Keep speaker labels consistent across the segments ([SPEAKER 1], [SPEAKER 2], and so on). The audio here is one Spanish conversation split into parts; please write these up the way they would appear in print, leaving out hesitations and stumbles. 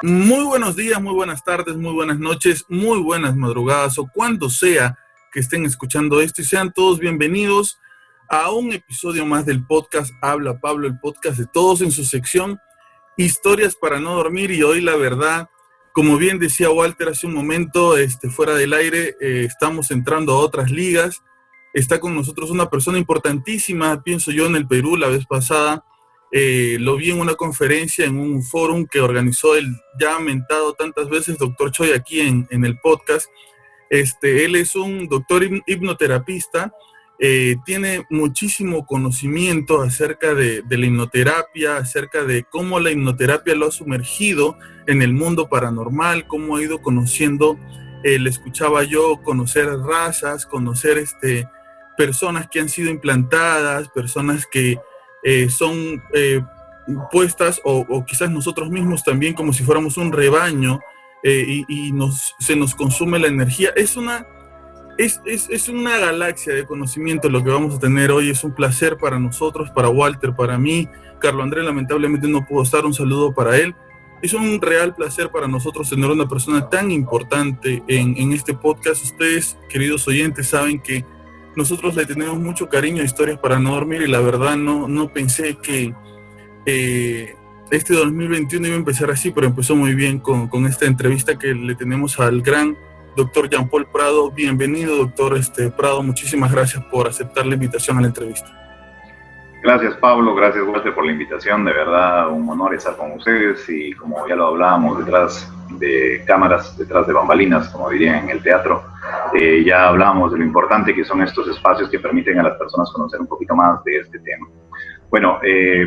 [SPEAKER 1] Muy buenos días, muy buenas tardes, muy buenas noches, muy buenas madrugadas o cuando sea que estén escuchando esto y sean todos bienvenidos a un episodio más del podcast Habla Pablo, el podcast de todos en su sección Historias para no dormir. Y hoy la verdad, como bien decía Walter hace un momento, fuera del aire, estamos entrando a otras ligas. Está con nosotros una persona importantísima, pienso yo, en el Perú la vez pasada. Lo vi en una conferencia, en un fórum que organizó el ya mentado tantas veces doctor Choi aquí en el podcast. Él es un doctor hipnoterapista, tiene muchísimo conocimiento acerca de la hipnoterapia, acerca de cómo la hipnoterapia lo ha sumergido en el mundo paranormal, cómo ha ido conociendo, le escuchaba yo, conocer razas, conocer personas que han sido implantadas, personas que son puestas, o quizás nosotros mismos también, como si fuéramos un rebaño, y se nos consume la energía. Es una galaxia de conocimiento lo que vamos a tener hoy. Es un placer para nosotros, para Walter, para mí. Carlos Andrés lamentablemente no pudo estar, un saludo para él. Es un real placer para nosotros tener una persona tan importante en este podcast. Ustedes, queridos oyentes, saben que nosotros le tenemos mucho cariño a Historias para no dormir, y la verdad no pensé que este 2021 iba a empezar así, pero empezó muy bien con esta entrevista que le tenemos al gran doctor Jean-Paul Prado. Bienvenido, doctor Prado, muchísimas gracias por aceptar la invitación a la entrevista.
[SPEAKER 2] Gracias, Pablo, gracias, Walter, por la invitación. De verdad, un honor estar con ustedes, y como ya lo hablábamos detrás de cámaras, detrás de bambalinas, como dirían en el teatro, ya hablábamos de lo importante que son estos espacios que permiten a las personas conocer un poquito más de este tema. Bueno,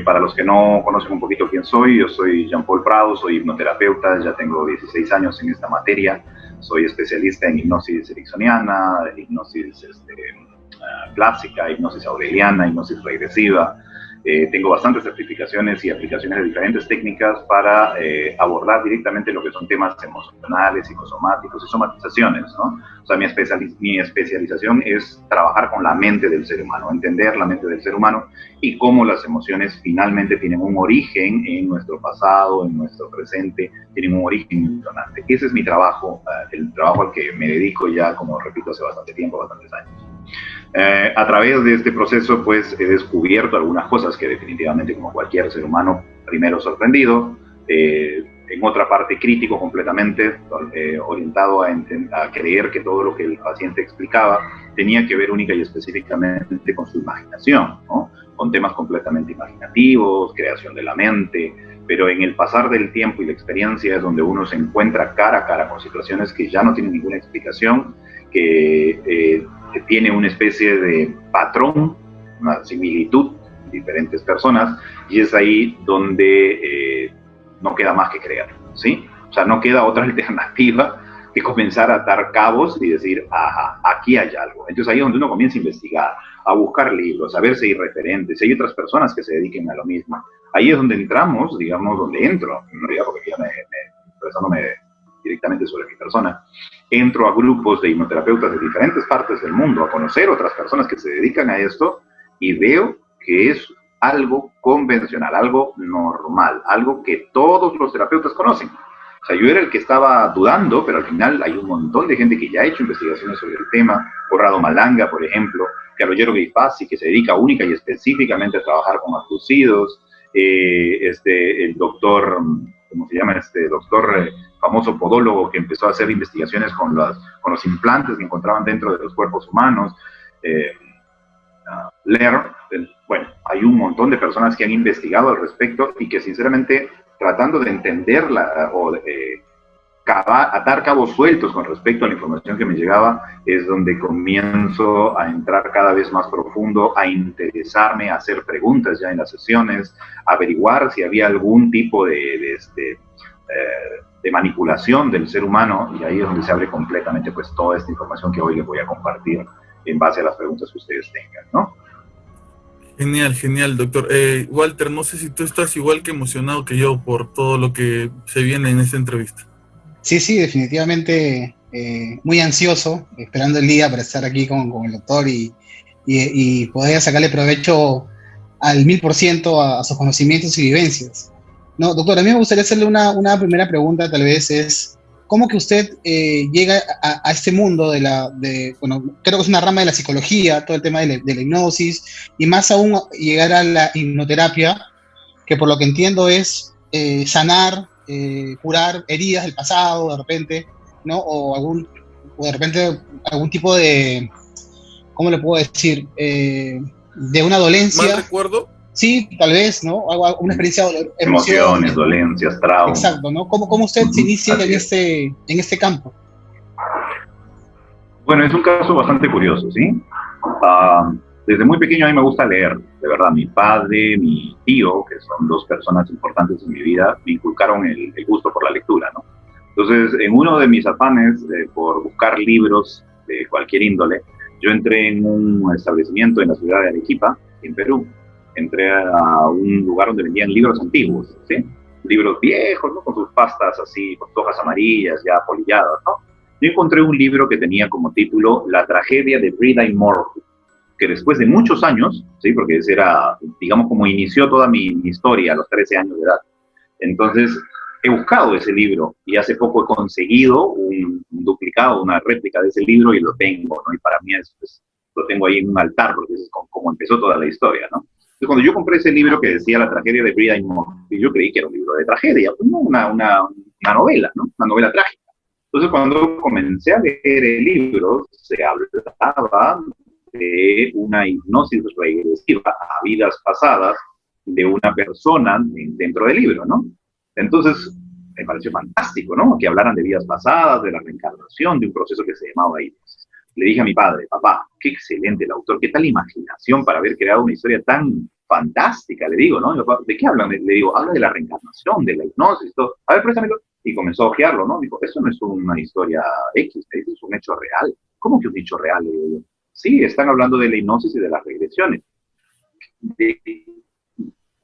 [SPEAKER 2] para los que no conocen un poquito quién soy, yo soy Jean-Paul Prado, soy hipnoterapeuta, ya tengo 16 años en esta materia, soy especialista en hipnosis ericksoniana, hipnosis clásica, hipnosis aureliana, hipnosis regresiva. Tengo bastantes certificaciones y aplicaciones de diferentes técnicas para abordar directamente lo que son temas emocionales, psicosomáticos y somatizaciones, ¿no? O sea, mi especialización es trabajar con la mente del ser humano, entender la mente del ser humano y cómo las emociones finalmente tienen un origen en nuestro pasado, en nuestro presente, tienen un origen emocionante. Ese es mi trabajo, el trabajo al que me dedico ya, como repito, hace bastante tiempo, bastantes años. A través de este proceso, pues, he descubierto algunas cosas que definitivamente, como cualquier ser humano, primero sorprendido, en otra parte crítico completamente, orientado a creer que todo lo que el paciente explicaba tenía que ver única y específicamente con su imaginación, ¿no? Con temas completamente imaginativos, creación de la mente, pero en el pasar del tiempo y la experiencia es donde uno se encuentra cara a cara con situaciones que ya no tienen ninguna explicación, que tiene una especie de patrón, una similitud en diferentes personas, y es ahí donde no queda más que creer, ¿sí? O sea, no queda otra alternativa que comenzar a atar cabos y decir, ajá, aquí hay algo. Entonces ahí es donde uno comienza a investigar, a buscar libros, a ver si hay referentes, si hay otras personas que se dediquen a lo mismo. Ahí es donde entramos, digamos, donde entro, en realidad, porque ya expresándome directamente sobre mi persona, entro a grupos de hipnoterapeutas de diferentes partes del mundo a conocer otras personas que se dedican a esto, y veo que es algo convencional, algo normal, algo que todos los terapeutas conocen. O sea, yo era el que estaba dudando, pero al final hay un montón de gente que ya ha hecho investigaciones sobre el tema. Corrado Malanga, por ejemplo, Carolero Grifasi, que se dedica única y específicamente a trabajar con abducidos, el doctor, ¿cómo se llama? Doctor famoso podólogo que empezó a hacer investigaciones con los implantes que encontraban dentro de los cuerpos humanos. Bueno, hay un montón de personas que han investigado al respecto y que sinceramente, tratando de entenderla o atar cabos sueltos con respecto a la información que me llegaba, es donde comienzo a entrar cada vez más profundo, a interesarme, a hacer preguntas ya en las sesiones, a averiguar si había algún tipo de manipulación del ser humano, y ahí es donde se abre completamente, pues, toda esta información que hoy les voy a compartir en base a las preguntas que ustedes tengan, ¿no?
[SPEAKER 1] Genial, genial, doctor. Walter, no sé si tú estás igual que emocionado que yo por todo lo que se viene en esta entrevista.
[SPEAKER 3] Sí, definitivamente muy ansioso, esperando el día para estar aquí con el doctor y poder sacarle provecho al 1000% a sus conocimientos y vivencias. No, doctor, a mí me gustaría hacerle una primera pregunta, tal vez es, ¿cómo que usted llega a este mundo bueno, creo que es una rama de la psicología, todo el tema de la hipnosis, y más aún llegar a la hipnoterapia, que por lo que entiendo es sanar, curar heridas del pasado, de repente, ¿no? O de repente algún tipo de, ¿cómo le puedo decir? De una
[SPEAKER 1] ¿Mal
[SPEAKER 3] dolencia.
[SPEAKER 1] recuerdo?
[SPEAKER 3] Sí, tal vez, ¿no? Una experiencia de
[SPEAKER 2] Emociones,
[SPEAKER 3] emociones.
[SPEAKER 2] dolencias, traumas.
[SPEAKER 3] Exacto, ¿no? ¿Cómo usted se inicia
[SPEAKER 2] Así es.
[SPEAKER 3] en este campo?
[SPEAKER 2] Bueno, es un caso bastante curioso, ¿sí? Desde muy pequeño a mí me gusta leer, de verdad. Mi padre, mi tío, que son dos personas importantes en mi vida, me inculcaron el gusto por la lectura, ¿no? Entonces, en uno de mis afanes por buscar libros de cualquier índole, yo entré en un establecimiento en la ciudad de Arequipa, en Perú. Entré a un lugar donde vendían libros antiguos, ¿sí? Libros viejos, ¿no? Con sus pastas así, con hojas amarillas, ya polilladas, ¿no? Yo encontré un libro que tenía como título La tragedia de Brida y Morphy, que después de muchos años, ¿sí? Porque ese era, digamos, como inició toda mi historia a los 13 años de edad. Entonces, he buscado ese libro y hace poco he conseguido un duplicado, una réplica de ese libro y lo tengo, ¿no? Y para mí lo tengo ahí en un altar, porque es como empezó toda la historia, ¿no? Entonces, cuando yo compré ese libro que decía La tragedia de Brida y Morphy, yo creí que era un libro de tragedia, pues, ¿no? Una novela, ¿no? Una novela trágica. Entonces, cuando comencé a leer el libro, se hablaba de una hipnosis regresiva a vidas pasadas de una persona dentro del libro, ¿no? Entonces, me pareció fantástico, ¿no? Que hablaran de vidas pasadas, de la reencarnación, de un proceso que se llamaba hipnosis. Le dije a mi padre, papá, qué excelente el autor, qué tal imaginación para haber creado una historia tan fantástica, le digo, ¿no? ¿De qué hablan? Le digo, habla de la reencarnación, de la hipnosis, todo. A ver, préstamelo. Y comenzó a ojearlo, ¿no? Dijo, eso no es una historia X, eso es un hecho real. ¿Cómo que un hecho real? Le digo yo. Sí, están hablando de la hipnosis y de las regresiones.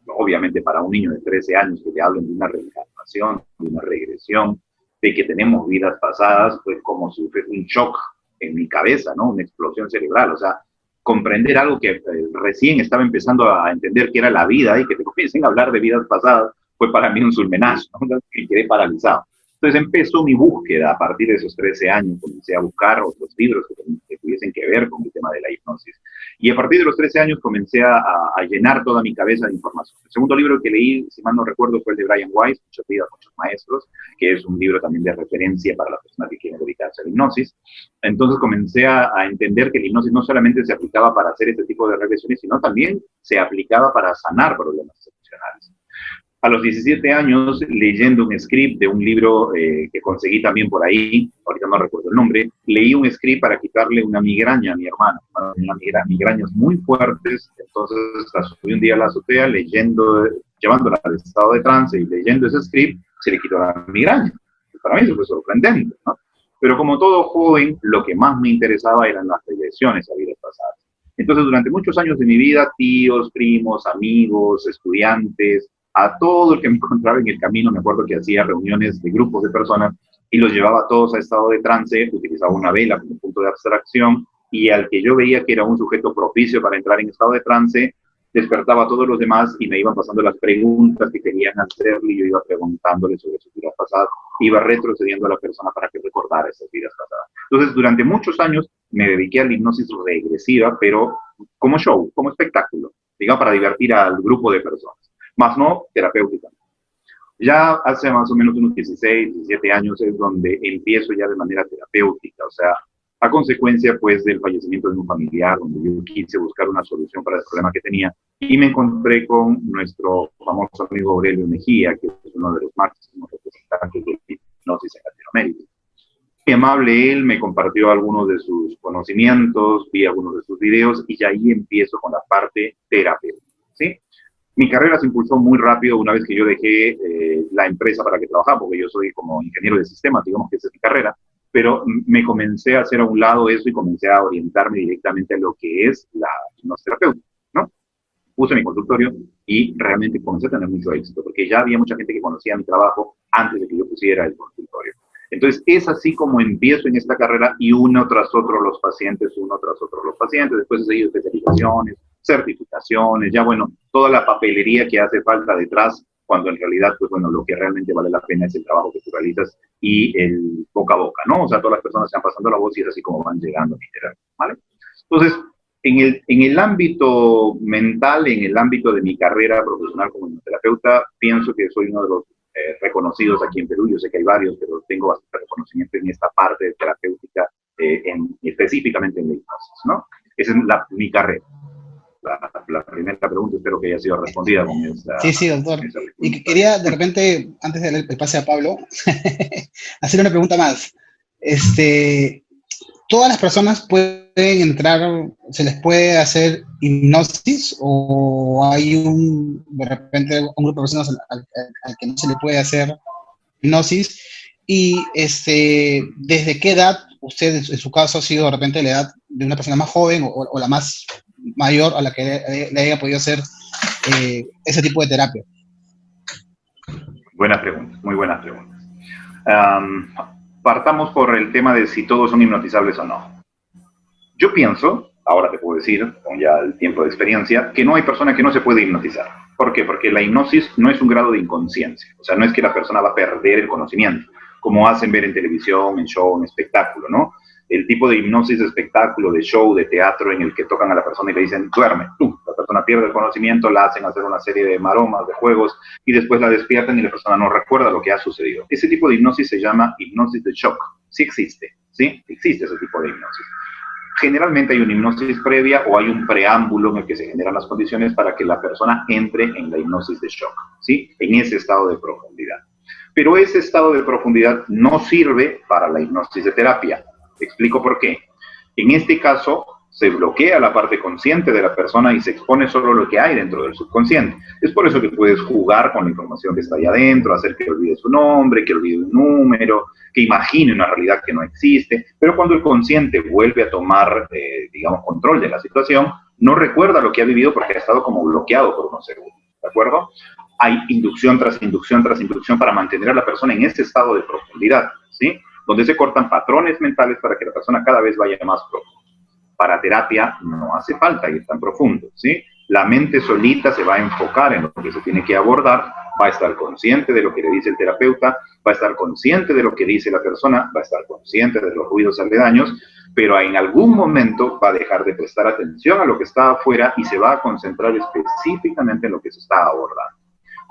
[SPEAKER 2] Obviamente para un niño de 13 años que te hablen de una reencarnación, de una regresión, de que tenemos vidas pasadas, pues como si fuese un shock en mi cabeza, ¿no? Una explosión cerebral, o sea, comprender algo que recién estaba empezando a entender que era la vida y que te comiencen a hablar de vidas pasadas, fue para mí un sulmenazo, ¿no? Y quedé paralizado. Entonces empezó mi búsqueda a partir de esos 13 años, comencé a buscar otros libros que tuviesen que ver con el tema de la hipnosis. Y a partir de los 13 años comencé a llenar toda mi cabeza de información. El segundo libro que leí, si mal no recuerdo, fue el de Brian Weiss, Muchas vidas, muchos maestros, que es un libro también de referencia para las personas que quieren dedicarse a la hipnosis. Entonces comencé a entender que la hipnosis no solamente se aplicaba para hacer este tipo de regresiones, sino también se aplicaba para sanar problemas emocionales. A los 17 años, leyendo un script de un libro que conseguí también por ahí, ahorita no recuerdo el nombre, leí un script para quitarle una migraña a mi hermano, migrañas muy fuertes, entonces la subí un día a la azotea llevándola al estado de trance y leyendo ese script, se le quitó la migraña. Para mí eso fue sorprendente, ¿no? Pero como todo joven, lo que más me interesaba eran las regresiones a vidas pasadas. Entonces, durante muchos años de mi vida, tíos, primos, amigos, estudiantes, a todo el que me encontraba en el camino, me acuerdo que hacía reuniones de grupos de personas y los llevaba todos a estado de trance, utilizaba una vela como punto de abstracción y al que yo veía que era un sujeto propicio para entrar en estado de trance, despertaba a todos los demás y me iban pasando las preguntas que querían hacerle y yo iba preguntándole sobre sus vidas pasadas, iba retrocediendo a la persona para que recordara esas vidas pasadas. Entonces, durante muchos años me dediqué a la hipnosis regresiva, pero como show, como espectáculo, digamos, para divertir al grupo de personas, más no terapéutica. Ya hace más o menos unos 16, 17 años es donde empiezo ya de manera terapéutica, o sea, a consecuencia pues del fallecimiento de un familiar, donde yo quise buscar una solución para el problema que tenía y me encontré con nuestro famoso amigo Aurelio Mejía, que es uno de los máximos representantes de hipnosis en Latinoamérica. Muy amable él, me compartió algunos de sus conocimientos, vi algunos de sus videos y ya ahí empiezo con la parte terapéutica, ¿sí? Mi carrera se impulsó muy rápido una vez que yo dejé la empresa para la que trabajaba, porque yo soy como ingeniero de sistemas, digamos que esa es mi carrera, pero me comencé a hacer a un lado eso y comencé a orientarme directamente a lo que es la hipnoterapeuta, ¿no? Puse mi consultorio y realmente comencé a tener mucho éxito, porque ya había mucha gente que conocía mi trabajo antes de que yo pusiera el consultorio. Entonces, es así como empiezo en esta carrera y uno tras otro los pacientes, después he seguido especializaciones, certificaciones, ya bueno, toda la papelería que hace falta detrás cuando en realidad, pues bueno, lo que realmente vale la pena es el trabajo que tú realizas y el boca a boca, ¿no? O sea, todas las personas se van pasando la voz y es así como van llegando, literal, ¿vale? Entonces, en el ámbito mental, en el ámbito de mi carrera profesional como hipnoterapeuta, pienso que soy uno de los reconocidos aquí en Perú. Yo sé que hay varios, pero tengo bastante reconocimiento en esta parte terapéutica, específicamente en la hipnosis, ¿no? Esa es mi carrera. La primera pregunta espero que haya sido respondida con esa.
[SPEAKER 3] Sí, doctor. Y quería, de repente, antes de darle el pase a Pablo, hacer una pregunta más. ¿Todas las personas pueden entrar, se les puede hacer hipnosis o hay de repente, un grupo de personas al que no se le puede hacer hipnosis? Y ¿desde qué edad usted, en su caso, ha sido de repente la edad de una persona más joven o la más mayor a la que le haya podido hacer ese tipo de terapia?
[SPEAKER 2] Buenas preguntas, muy buenas preguntas. Partamos por el tema de si todos son hipnotizables o no. Yo pienso, ahora te puedo decir, con ya el tiempo de experiencia, que no hay persona que no se puede hipnotizar. ¿Por qué? Porque la hipnosis no es un grado de inconsciencia. O sea, no es que la persona va a perder el conocimiento, como hacen ver en televisión, en show, en espectáculo, ¿no? El tipo de hipnosis de espectáculo, de show, de teatro, en el que tocan a la persona y le dicen, duerme, tú. La persona pierde el conocimiento, la hacen hacer una serie de maromas, de juegos, y después la despiertan y la persona no recuerda lo que ha sucedido. Ese tipo de hipnosis se llama hipnosis de shock. Sí existe, ¿sí? Existe ese tipo de hipnosis. Generalmente hay una hipnosis previa o hay un preámbulo en el que se generan las condiciones para que la persona entre en la hipnosis de shock, ¿sí? En ese estado de profundidad. Pero ese estado de profundidad no sirve para la hipnosis de terapia. Te explico por qué. En este caso, se bloquea la parte consciente de la persona y se expone solo lo que hay dentro del subconsciente. Es por eso que puedes jugar con la información que está ahí adentro, hacer que olvide su nombre, que olvide un número, que imagine una realidad que no existe, pero cuando el consciente vuelve a tomar, digamos, control de la situación, no recuerda lo que ha vivido porque ha estado como bloqueado por unos segundos, ¿de acuerdo? Hay inducción tras inducción tras inducción para mantener a la persona en ese estado de profundidad, ¿sí? Donde se cortan patrones mentales para que la persona cada vez vaya más profundo. Para terapia no hace falta ir tan profundo, ¿sí? La mente solita se va a enfocar en lo que se tiene que abordar, va a estar consciente de lo que le dice el terapeuta, va a estar consciente de lo que dice la persona, va a estar consciente de los ruidos aledaños, pero en algún momento va a dejar de prestar atención a lo que está afuera y se va a concentrar específicamente en lo que se está abordando.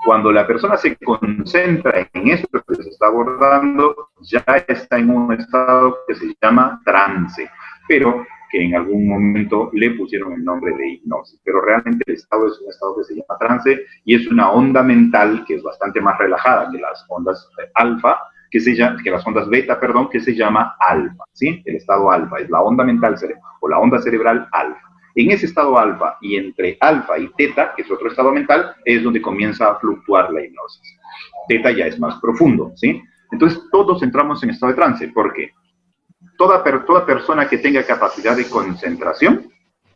[SPEAKER 2] Cuando la persona se concentra en esto que se está abordando, ya está en un estado que se llama trance, pero que en algún momento le pusieron el nombre de hipnosis. Pero realmente el estado es un estado que se llama trance y es una onda mental que es bastante más relajada que las ondas alfa, que las ondas beta, perdón, que se llama alfa, ¿sí? El estado alfa es la onda mental o la onda cerebral alfa. En ese estado alfa y entre alfa y teta, que es otro estado mental, es donde comienza a fluctuar la hipnosis. Teta ya es más profundo, ¿sí? Entonces todos entramos en estado de trance. ¿Por qué? Toda persona que tenga capacidad de concentración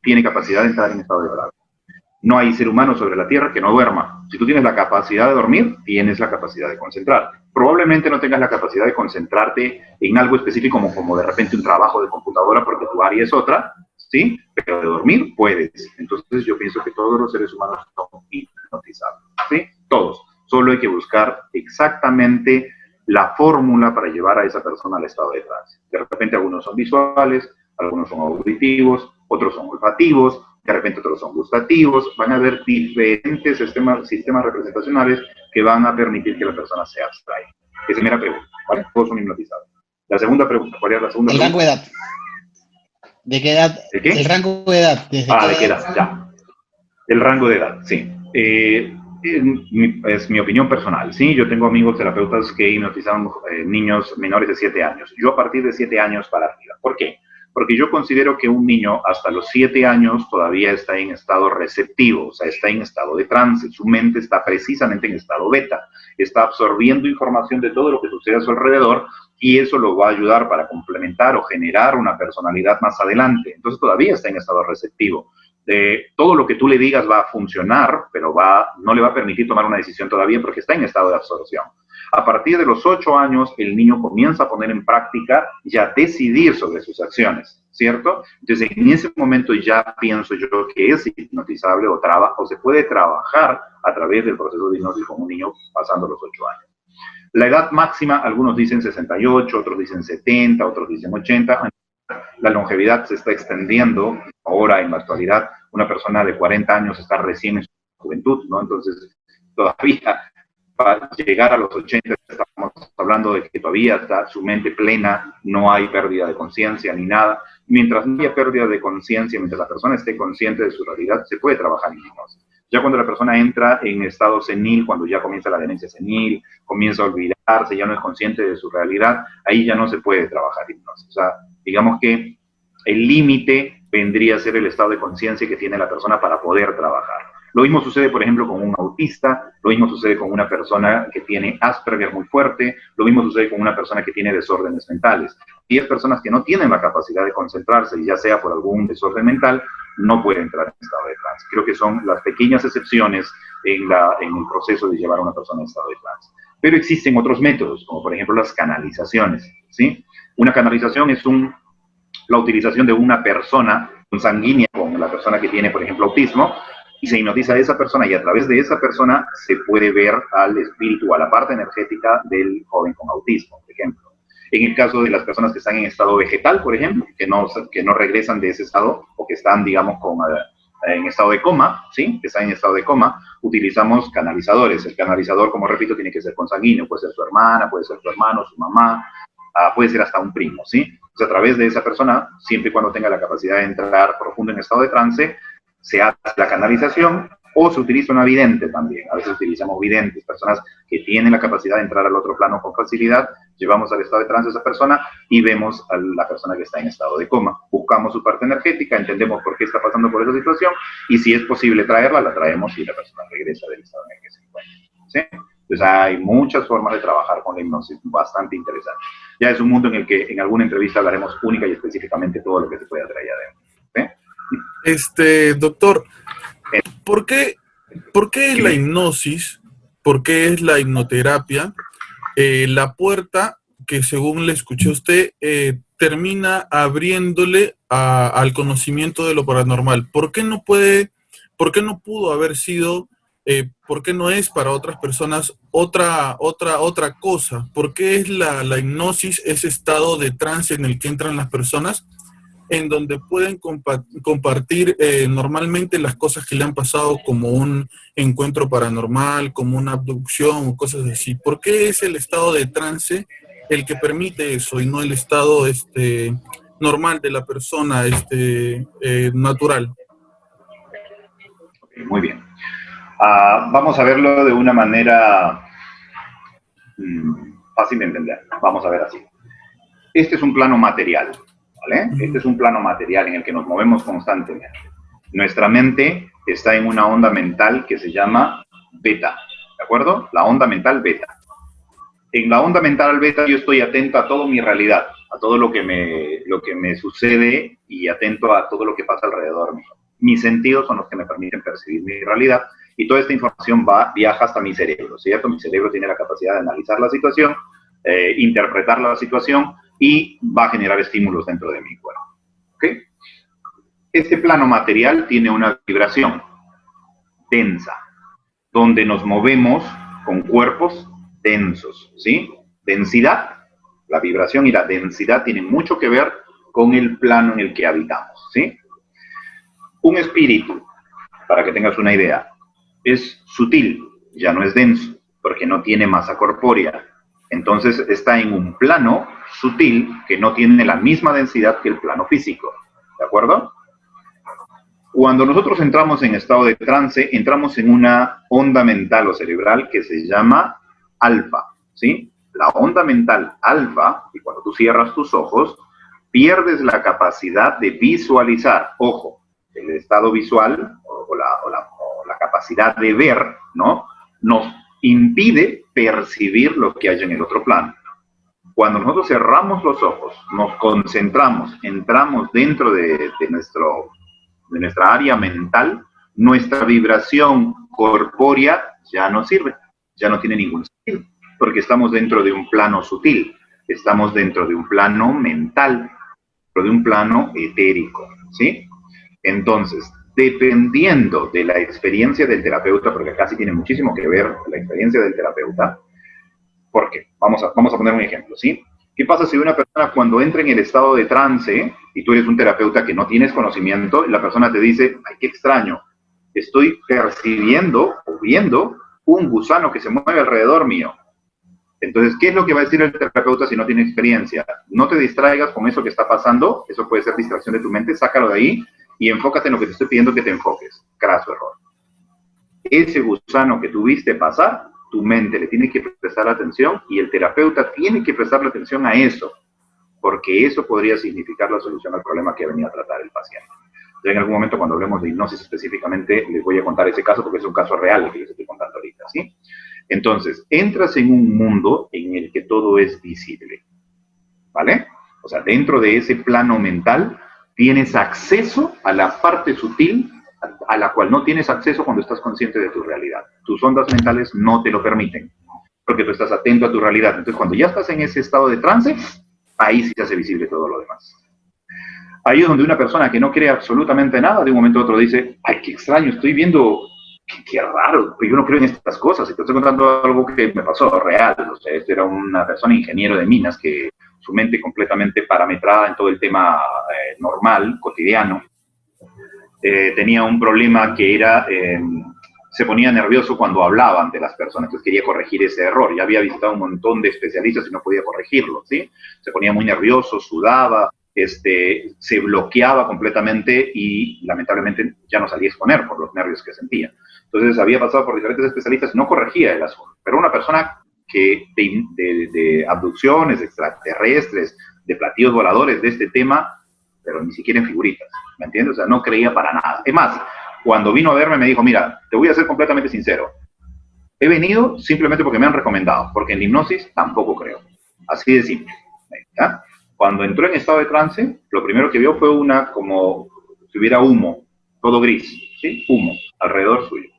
[SPEAKER 2] tiene capacidad de entrar en estado de trance. No hay ser humano sobre la Tierra que no duerma. Si tú tienes la capacidad de dormir, tienes la capacidad de concentrar. Probablemente no tengas la capacidad de concentrarte en algo específico como de repente un trabajo de computadora porque tu área es otra, ¿sí? Pero de dormir puedes. Entonces yo pienso que todos los seres humanos son hipnotizables, ¿sí? Todos. Solo hay que buscar exactamente la fórmula para llevar a esa persona al estado de trance. De repente algunos son visuales, algunos son auditivos, otros son olfativos, de repente otros son gustativos. Van a haber diferentes sistemas representacionales que van a permitir que la persona se abstraiga. Esa es la primera pregunta, ¿vale? Todos son hipnotizados. La segunda pregunta, ¿cuál era la segunda pregunta?
[SPEAKER 3] El rango de edad. ¿De qué edad?
[SPEAKER 2] ¿De qué?
[SPEAKER 3] El rango de edad.
[SPEAKER 2] ¿de qué edad? Ya. El rango de edad, sí. Es mi opinión personal, ¿sí? Yo tengo amigos terapeutas que hipnotizan niños menores de 7 años. Yo a partir de 7 años para arriba. ¿Por qué? Porque yo considero que un niño hasta los 7 años todavía está en estado receptivo, o sea, está en estado de trance. Su mente está precisamente en estado beta. Está absorbiendo información de todo lo que sucede a su alrededor y eso lo va a ayudar para complementar o generar una personalidad más adelante. Entonces todavía está en estado receptivo. Todo lo que tú le digas va a funcionar, pero no le va a permitir tomar una decisión todavía porque está en estado de absorción. A partir de los 8 años, el niño comienza a poner en práctica y a decidir sobre sus acciones, ¿cierto? Entonces, en ese momento ya pienso yo que es hipnotizable o se puede trabajar a través del proceso de hipnosis con un niño pasando los 8 años. La edad máxima, algunos dicen 68, otros dicen 70, otros dicen 80. La longevidad se está extendiendo. Ahora, en la actualidad, una persona de 40 años está recién en su juventud, ¿no? Entonces, todavía para llegar a los 80 estamos hablando de que todavía está su mente plena, no hay pérdida de conciencia ni nada. Mientras no haya pérdida de conciencia, mientras la persona esté consciente de su realidad, se puede trabajar en hipnosis. Ya cuando la persona entra en estado senil, cuando ya comienza la demencia senil, comienza a olvidarse, ya no es consciente de su realidad, ahí ya no se puede trabajar hipnosis. O sea, digamos que el límite vendría a ser el estado de conciencia que tiene la persona para poder trabajar. Lo mismo sucede, por ejemplo, con un autista, lo mismo sucede con una persona que tiene Asperger muy fuerte, lo mismo sucede con una persona que tiene desórdenes mentales. 10 personas que no tienen la capacidad de concentrarse, ya sea por algún desorden mental, no pueden entrar en estado de trance. Creo que son las pequeñas excepciones en el proceso de llevar a una persona en estado de trance. Pero existen otros métodos, como por ejemplo las canalizaciones, ¿sí? Una canalización es la utilización de una persona consanguínea con la persona que tiene, por ejemplo, autismo, y se hipnotiza a esa persona y a través de esa persona se puede ver al espíritu, a la parte energética del joven con autismo, por ejemplo. En el caso de las personas que están en estado vegetal, por ejemplo, que no regresan de ese estado o que están, digamos, en estado de coma, ¿sí? Que están en estado de coma, utilizamos canalizadores. El canalizador, como repito, tiene que ser consanguíneo, puede ser su hermana, puede ser su hermano, su mamá, puede ser hasta un primo, ¿sí? Entonces, a través de esa persona, siempre y cuando tenga la capacidad de entrar profundo en estado de trance, se hace la canalización o se utiliza una vidente también. A veces utilizamos videntes, personas que tienen la capacidad de entrar al otro plano con facilidad, llevamos al estado de trance a esa persona y vemos a la persona que está en estado de coma. Buscamos su parte energética, entendemos por qué está pasando por esa situación y si es posible traerla, la traemos y la persona regresa del estado en el que se encuentra, ¿sí? Entonces hay muchas formas de trabajar con la hipnosis, bastante interesante. Ya es un mundo en el que en alguna entrevista hablaremos única y específicamente todo lo que se puede hacer allá adentro, ¿sí?
[SPEAKER 1] Doctor, ¿por qué es la hipnosis, por qué es la hipnoterapia la puerta que, según le escuché a usted, termina abriéndole al conocimiento de lo paranormal? ¿Por qué no pudo haber sido, por qué no es para otras personas otra cosa? ¿Por qué es la hipnosis ese estado de trance en el que entran las personas, en donde pueden compartir normalmente las cosas que le han pasado, como un encuentro paranormal, como una abducción o cosas así? ¿Por qué es el estado de trance el que permite eso y no el estado normal de la persona, natural?
[SPEAKER 2] Okay, muy bien. Vamos a verlo de una manera fácil de entender. Vamos a ver así. Este es un plano material, ¿vale? Este es un plano material en el que nos movemos constantemente. Nuestra mente está en una onda mental que se llama beta, ¿de acuerdo? La onda mental beta. En la onda mental beta yo estoy atento a toda mi realidad, a todo lo que me sucede y atento a todo lo que pasa alrededor mío. Mis sentidos son los que me permiten percibir mi realidad y toda esta información viaja hasta mi cerebro, ¿cierto? Mi cerebro tiene la capacidad de analizar la situación, interpretar la situación y va a generar estímulos dentro de mi cuerpo, ¿ok? Este plano material tiene una vibración densa, donde nos movemos con cuerpos densos, ¿sí? Densidad, la vibración y la densidad tienen mucho que ver con el plano en el que habitamos, ¿sí? Un espíritu, para que tengas una idea, es sutil, ya no es denso, porque no tiene masa corpórea. Entonces está en un plano sutil que no tiene la misma densidad que el plano físico, ¿de acuerdo? Cuando nosotros entramos en estado de trance, entramos en una onda mental o cerebral que se llama alfa, ¿sí? La onda mental alfa, y cuando tú cierras tus ojos, pierdes la capacidad de visualizar. Ojo, el estado visual o la capacidad de ver, ¿no? Nos impide percibir lo que hay en el otro plano. Cuando nosotros cerramos los ojos, nos concentramos, entramos dentro de de nuestra área mental, nuestra vibración corpórea ya no sirve, ya no tiene ningún sentido, porque estamos dentro de un plano sutil, estamos dentro de un plano mental, dentro de un plano etérico, ¿sí? Entonces, dependiendo de la experiencia del terapeuta, porque acá sí tiene muchísimo que ver la experiencia del terapeuta, porque vamos a poner un ejemplo, ¿sí? ¿Qué pasa si una persona cuando entra en el estado de trance y tú eres un terapeuta que no tienes conocimiento y la persona te dice, ay, qué extraño, estoy percibiendo o viendo un gusano que se mueve alrededor mío? Entonces, ¿qué es lo que va a decir el terapeuta si no tiene experiencia? No te distraigas con eso que está pasando, eso puede ser distracción de tu mente, sácalo de ahí y enfócate en lo que te estoy pidiendo que te enfoques. Craso error. Ese gusano que tuviste pasar, tu mente le tiene que prestar atención y el terapeuta tiene que prestarle atención a eso, porque eso podría significar la solución al problema que venía a tratar el paciente. Ya en algún momento, cuando hablemos de hipnosis específicamente, les voy a contar ese caso porque es un caso real que les estoy contando ahorita, ¿sí? Entonces, entras en un mundo en el que todo es visible, ¿vale? O sea, dentro de ese plano mental tienes acceso a la parte sutil a la cual no tienes acceso cuando estás consciente de tu realidad. Tus ondas mentales no te lo permiten, porque tú estás atento a tu realidad. Entonces, cuando ya estás en ese estado de trance, ahí sí se hace visible todo lo demás. Ahí es donde una persona que no cree absolutamente nada, de un momento a otro dice, ay, qué extraño, estoy viendo, qué raro, yo no creo en estas cosas. Y te estoy contando algo que me pasó real. O sea, este era una persona ingeniero de minas que su mente completamente parametrada en todo el tema normal, cotidiano, tenía un problema que era, se ponía nervioso cuando hablaba ante las personas, entonces quería corregir ese error. Ya había visitado un montón de especialistas y no podía corregirlo, ¿sí? Se ponía muy nervioso, sudaba, se bloqueaba completamente y lamentablemente ya no salía a exponer por los nervios que sentía. Entonces había pasado por diferentes especialistas y no corregía el asunto. Pero una persona que de abducciones extraterrestres, de platillos voladores, de este tema, pero ni siquiera en figuritas, ¿me entiendes? O sea, no creía para nada. Es más, cuando vino a verme me dijo, mira, te voy a ser completamente sincero, he venido simplemente porque me han recomendado, porque en la hipnosis tampoco creo. Así de simple, ¿ya? Cuando entró en estado de trance, lo primero que vio fue como si hubiera humo, todo gris, ¿sí? Humo alrededor suyo.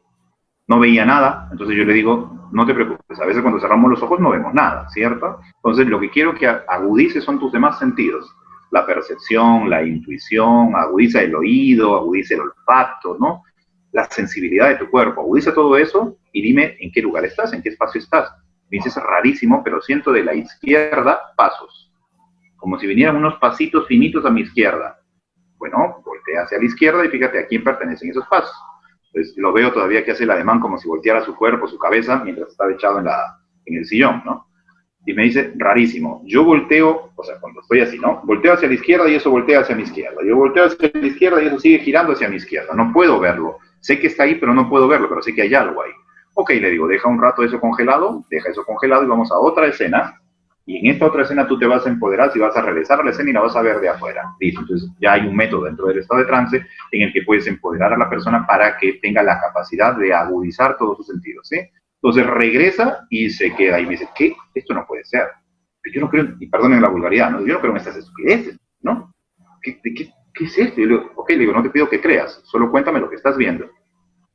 [SPEAKER 2] No veía nada, entonces yo le digo, no te preocupes, a veces cuando cerramos los ojos no vemos nada, ¿cierto? Entonces lo que quiero que agudices son tus demás sentidos, la percepción, la intuición, agudiza el oído, agudiza el olfato, ¿no? La sensibilidad de tu cuerpo, agudiza todo eso y dime en qué lugar estás, en qué espacio estás. Me dices, es rarísimo, pero siento de la izquierda pasos, como si vinieran unos pasitos finitos a mi izquierda. Bueno, voltea hacia la izquierda y fíjate a quién pertenecen esos pasos. Pues lo veo todavía que hace el ademán como si volteara su cuerpo, su cabeza, mientras estaba echado en el sillón, ¿no? Y me dice, rarísimo, yo volteo, o sea, cuando estoy así, ¿no? Volteo hacia la izquierda y eso voltea hacia mi izquierda. Yo volteo hacia la izquierda y eso sigue girando hacia mi izquierda. No puedo verlo. Sé que está ahí, pero no puedo verlo, pero sé que hay algo ahí. Ok, le digo, deja un rato eso congelado, deja eso congelado y vamos a otra escena. Y en esta otra escena tú te vas a empoderar y vas a regresar a la escena y la vas a ver de afuera. Listo, entonces ya hay un método dentro del estado de trance en el que puedes empoderar a la persona para que tenga la capacidad de agudizar todos sus sentidos, ¿sí? Entonces regresa y se queda y me dice, ¿qué? Esto no puede ser. Yo no creo, y perdonen la vulgaridad, ¿no? Yo no creo en estas estupideces, ¿no? ¿Qué es esto? Y yo le digo, ok, le digo, no te pido que creas, solo cuéntame lo que estás viendo.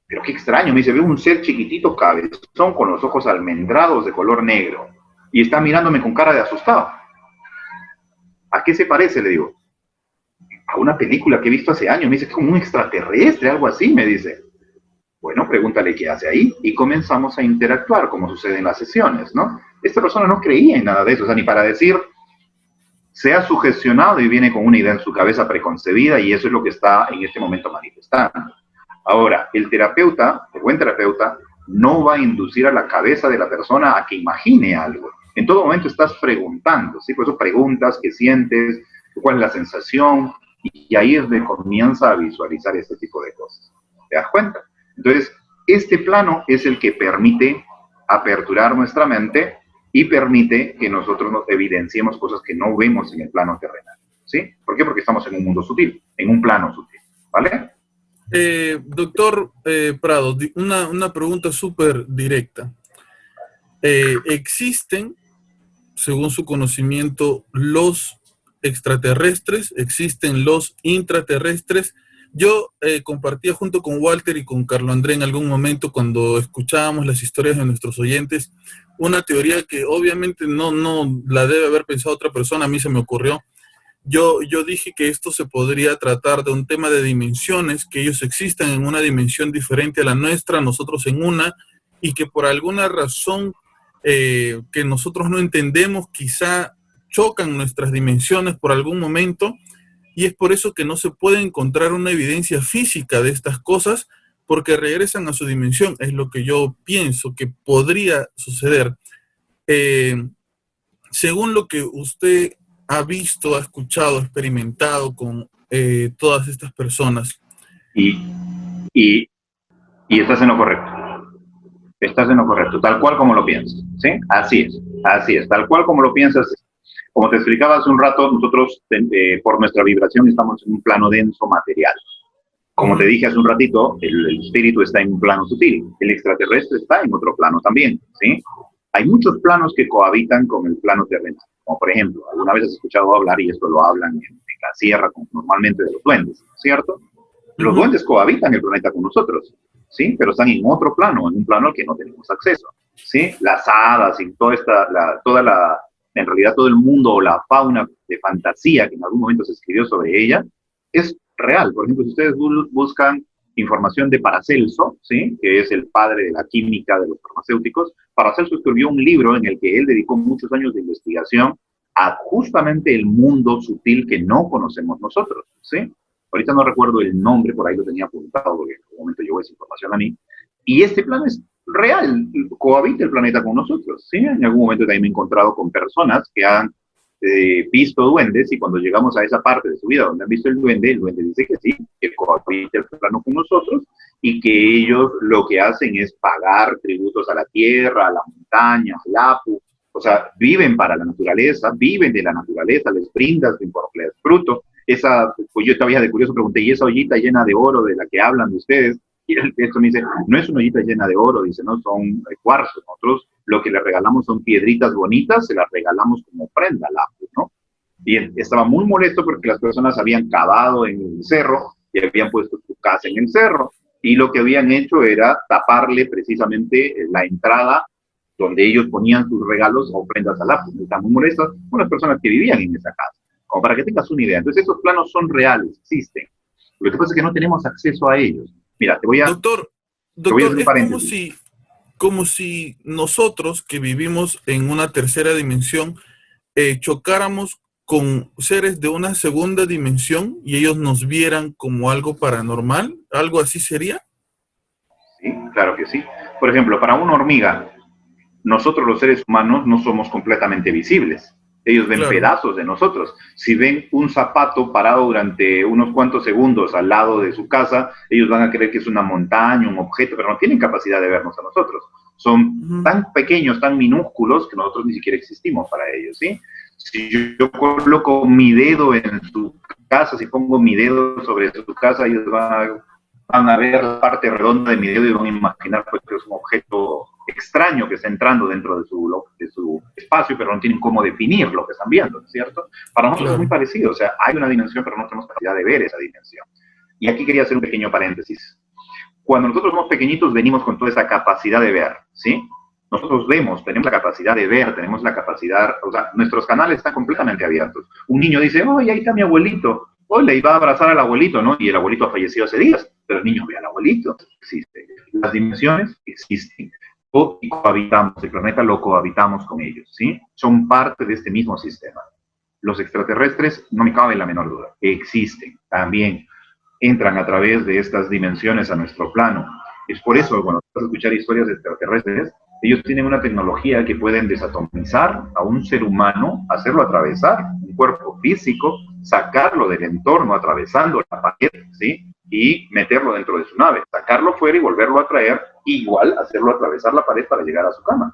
[SPEAKER 2] Pero qué extraño, me dice, veo un ser chiquitito cabezón con los ojos almendrados de color negro y está mirándome con cara de asustado. ¿A qué se parece? Le digo, a una película que he visto hace años. Me dice, como un extraterrestre, algo así, me dice. Bueno, pregúntale qué hace ahí y comenzamos a interactuar, como sucede en las sesiones, ¿no? Esta persona no creía en nada de eso, o sea, ni para decir, se ha sugestionado y viene con una idea en su cabeza preconcebida y eso es lo que está en este momento manifestando. Ahora, el terapeuta, el buen terapeuta, no va a inducir a la cabeza de la persona a que imagine algo. En todo momento estás preguntando, ¿sí? Por eso preguntas, ¿qué sientes? ¿Cuál es la sensación? Y ahí es donde comienza a visualizar este tipo de cosas. ¿Te das cuenta? Entonces, este plano es el que permite aperturar nuestra mente y permite que nosotros nos evidenciemos cosas que no vemos en el plano terrenal, ¿sí? ¿Por qué? Porque estamos en un mundo sutil, en un plano sutil, ¿vale?
[SPEAKER 1] Doctor Prado, una pregunta súper directa. ¿Existen, según su conocimiento, los extraterrestres? ¿Existen los intraterrestres? Yo compartía junto con Walter y con Carlo André en algún momento cuando escuchábamos las historias de nuestros oyentes, una teoría que obviamente no la debe haber pensado otra persona, a mí se me ocurrió. Yo dije que esto se podría tratar de un tema de dimensiones, que ellos existan en una dimensión diferente a la nuestra, nosotros en una, y que por alguna razón que nosotros no entendemos, quizá chocan nuestras dimensiones por algún momento, y es por eso que no se puede encontrar una evidencia física de estas cosas, porque regresan a su dimensión. Es lo que yo pienso que podría suceder. Eh, Según lo que usted ha visto, ha escuchado, ha experimentado con todas estas personas.
[SPEAKER 2] Y, y, y estás en lo correcto. Estás en lo correcto, tal cual como lo piensas, ¿sí? Así es, tal cual como lo piensas. Como te explicaba hace un rato, nosotros por nuestra vibración estamos en un plano denso material. Como te dije hace un ratito, el espíritu está en un plano sutil, el extraterrestre está en otro plano también, ¿sí? Hay muchos planos que cohabitan con el plano terrenal, como por ejemplo, alguna vez has escuchado hablar, y esto lo hablan en la sierra normalmente, de los duendes, ¿cierto? Los duendes cohabitan el planeta con nosotros, ¿sí? Pero están en otro plano, en un plano al que no tenemos acceso, ¿sí? Las hadas y en realidad todo el mundo o la fauna de fantasía que en algún momento se escribió sobre ella, es real. Por ejemplo, si ustedes buscan información de Paracelso, ¿sí? Que es el padre de la química de los farmacéuticos, Paracelso escribió un libro en el que él dedicó muchos años de investigación a justamente el mundo sutil que no conocemos nosotros, ¿sí? Ahorita no recuerdo el nombre, por ahí lo tenía apuntado, porque en algún momento llegó esa información a mí. Y este plan es real, cohabita el planeta con nosotros, ¿sí? En algún momento también me he encontrado con personas que han visto duendes, y cuando llegamos a esa parte de su vida donde han visto el duende dice que sí, que cohabita el plano con nosotros, y que ellos lo que hacen es pagar tributos a la tierra, a la montaña, al Apu. O sea, viven para la naturaleza, viven de la naturaleza, les brindas les fruto. Pues yo todavía de curioso pregunté, ¿y esa ollita llena de oro de la que hablan de ustedes? Y el texto me dice, no es una ollita llena de oro, dice, no, son cuarzos. Nosotros lo que le regalamos son piedritas bonitas, se las regalamos como prenda al Apu, ¿no? Y él estaba muy molesto porque las personas habían cavado en el cerro y habían puesto su casa en el cerro, y lo que habían hecho era taparle precisamente la entrada donde ellos ponían sus regalos o ofrendas al Apu. Están muy molestas con las personas que vivían en esa casa, como para que tengas una idea. Entonces, esos planos son reales, existen. Lo que pasa es que no tenemos acceso a ellos. Mira, te voy a
[SPEAKER 1] Doctor, es como si nosotros que vivimos en una tercera dimensión chocáramos con seres de una segunda dimensión y ellos nos vieran como algo paranormal. ¿Algo así sería?
[SPEAKER 2] Sí, claro que sí. Por ejemplo, para una hormiga, nosotros los seres humanos no somos completamente visibles. Ellos ven pedazos de nosotros. Si ven un zapato parado durante unos cuantos segundos al lado de su casa, ellos van a creer que es una montaña, un objeto, pero no tienen capacidad de vernos a nosotros. Son tan pequeños, tan minúsculos, que nosotros ni siquiera existimos para ellos, ¿sí? Si yo coloco mi dedo en su casa, si pongo mi dedo sobre su casa, ellos van a ver la parte redonda de mi dedo y van a imaginar pues, que es un objeto extraño que está entrando dentro de su espacio, pero no tienen cómo definir lo que están viendo, ¿cierto? Para nosotros es muy parecido, o sea, hay una dimensión, pero no tenemos capacidad de ver esa dimensión. Y aquí quería hacer un pequeño paréntesis. Cuando nosotros somos pequeñitos, venimos con toda esa capacidad de ver, ¿sí? Nosotros vemos, tenemos la capacidad de ver, tenemos la capacidad, o sea, nuestros canales están completamente abiertos. Un niño dice, oye, ahí está mi abuelito, le iba a abrazar al abuelito, ¿no? Y el abuelito ha fallecido hace días, pero el niño ve al abuelito, existe. Las dimensiones existen. Y cohabitamos, el planeta lo cohabitamos con ellos, ¿sí? Son parte de este mismo sistema. Los extraterrestres, no me cabe la menor duda, existen también, entran a través de estas dimensiones a nuestro plano. Es por eso, cuando vas a escuchar historias de extraterrestres, ellos tienen una tecnología que pueden desatomizar a un ser humano, hacerlo atravesar un cuerpo físico, sacarlo del entorno atravesando la pared, ¿sí? Y meterlo dentro de su nave, sacarlo fuera y volverlo a traer, igual hacerlo atravesar la pared para llegar a su cama.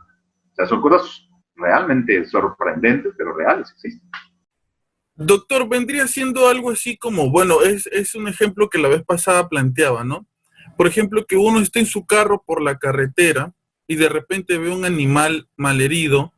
[SPEAKER 2] O sea, son cosas realmente sorprendentes, pero reales, existen.
[SPEAKER 1] Doctor, vendría siendo algo así como, bueno, es un ejemplo que la vez pasada planteaba, ¿no? Por ejemplo, que uno esté en su carro por la carretera y de repente ve un animal malherido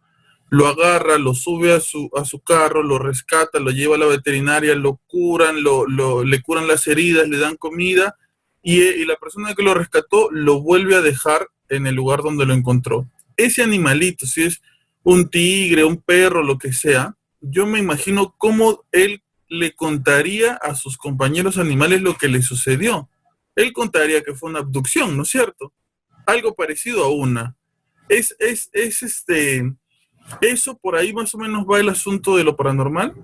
[SPEAKER 1] lo agarra, lo sube a su carro, lo rescata, lo lleva a la veterinaria, lo curan, le curan las heridas, le dan comida y la persona que lo rescató lo vuelve a dejar en el lugar donde lo encontró. Ese animalito, si es un tigre, un perro, lo que sea, yo me imagino cómo él le contaría a sus compañeros animales lo que le sucedió. Él contaría que fue una abducción, ¿no es cierto? Algo parecido a una. Es eso por ahí más o menos va el asunto de lo paranormal.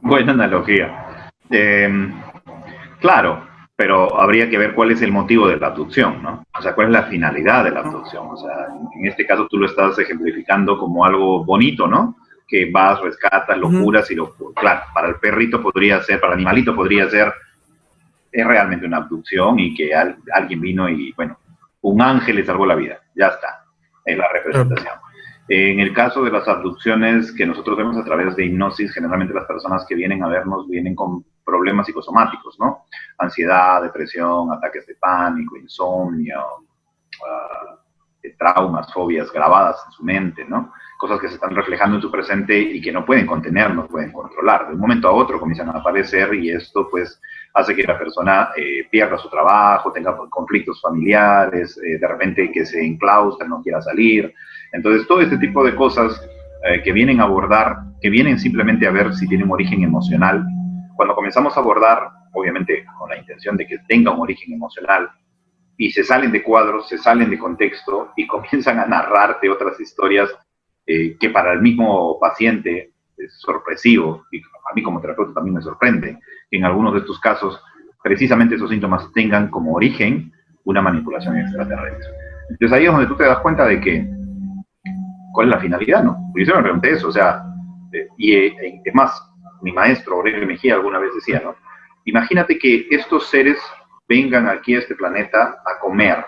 [SPEAKER 2] Buena analogía. Claro, pero habría que ver cuál es el motivo de la abducción, ¿no? O sea, cuál es la finalidad de la abducción. O sea, en este caso tú lo estás ejemplificando como algo bonito, ¿no? Que vas, rescatas, lo curas y lo... Claro, para el perrito podría ser, para el animalito podría ser, es realmente una abducción y que alguien vino y, bueno, un ángel le salvó la vida. Ya está, es la representación. En el caso de las abducciones que nosotros vemos a través de hipnosis, generalmente las personas que vienen a vernos vienen con problemas psicosomáticos, ¿no? Ansiedad, depresión, ataques de pánico, insomnio, traumas, fobias grabadas en su mente, ¿no? Cosas que se están reflejando en su presente y que no pueden contener, no pueden controlar. De un momento a otro comienzan a aparecer y esto pues hace que la persona pierda su trabajo, tenga conflictos familiares, de repente que se enclaustra, no quiera salir. Entonces todo este tipo de cosas que vienen a abordar, que vienen simplemente a ver si tiene un origen emocional, cuando comenzamos a abordar, obviamente con la intención de que tenga un origen emocional, y se salen de cuadros, se salen de contexto y comienzan a narrarte otras historias que para el mismo paciente es sorpresivo, y a mí como terapeuta también me sorprende que en algunos de estos casos precisamente esos síntomas tengan como origen una manipulación extraterrestre. Entonces ahí es donde tú te das cuenta de que ¿cuál es la finalidad? ¿No? Porque yo me pregunté eso, o sea, es más, mi maestro Aurelio Mejía alguna vez decía, ¿no? Imagínate que estos seres vengan aquí a este planeta a comer.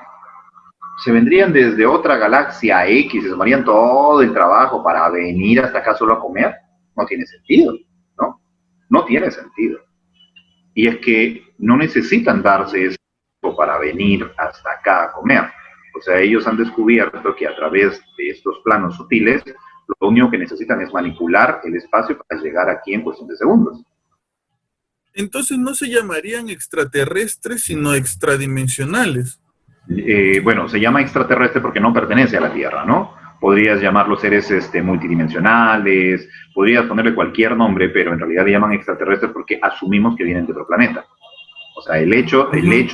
[SPEAKER 2] Se vendrían desde otra galaxia X, se tomarían todo el trabajo para venir hasta acá solo a comer. No tiene sentido, ¿no? No tiene sentido. Y es que no necesitan darse eso para venir hasta acá a comer. O sea, ellos han descubierto que a través de estos planos sutiles, lo único que necesitan es manipular el espacio para llegar aquí en cuestión de segundos.
[SPEAKER 1] Entonces no se llamarían extraterrestres, sino extradimensionales.
[SPEAKER 2] Bueno, se llama extraterrestre porque no pertenece a la Tierra, ¿no? Podrías llamarlos seres multidimensionales, podrías ponerle cualquier nombre, pero en realidad le llaman extraterrestres porque asumimos que vienen de otro planeta. O sea, el hecho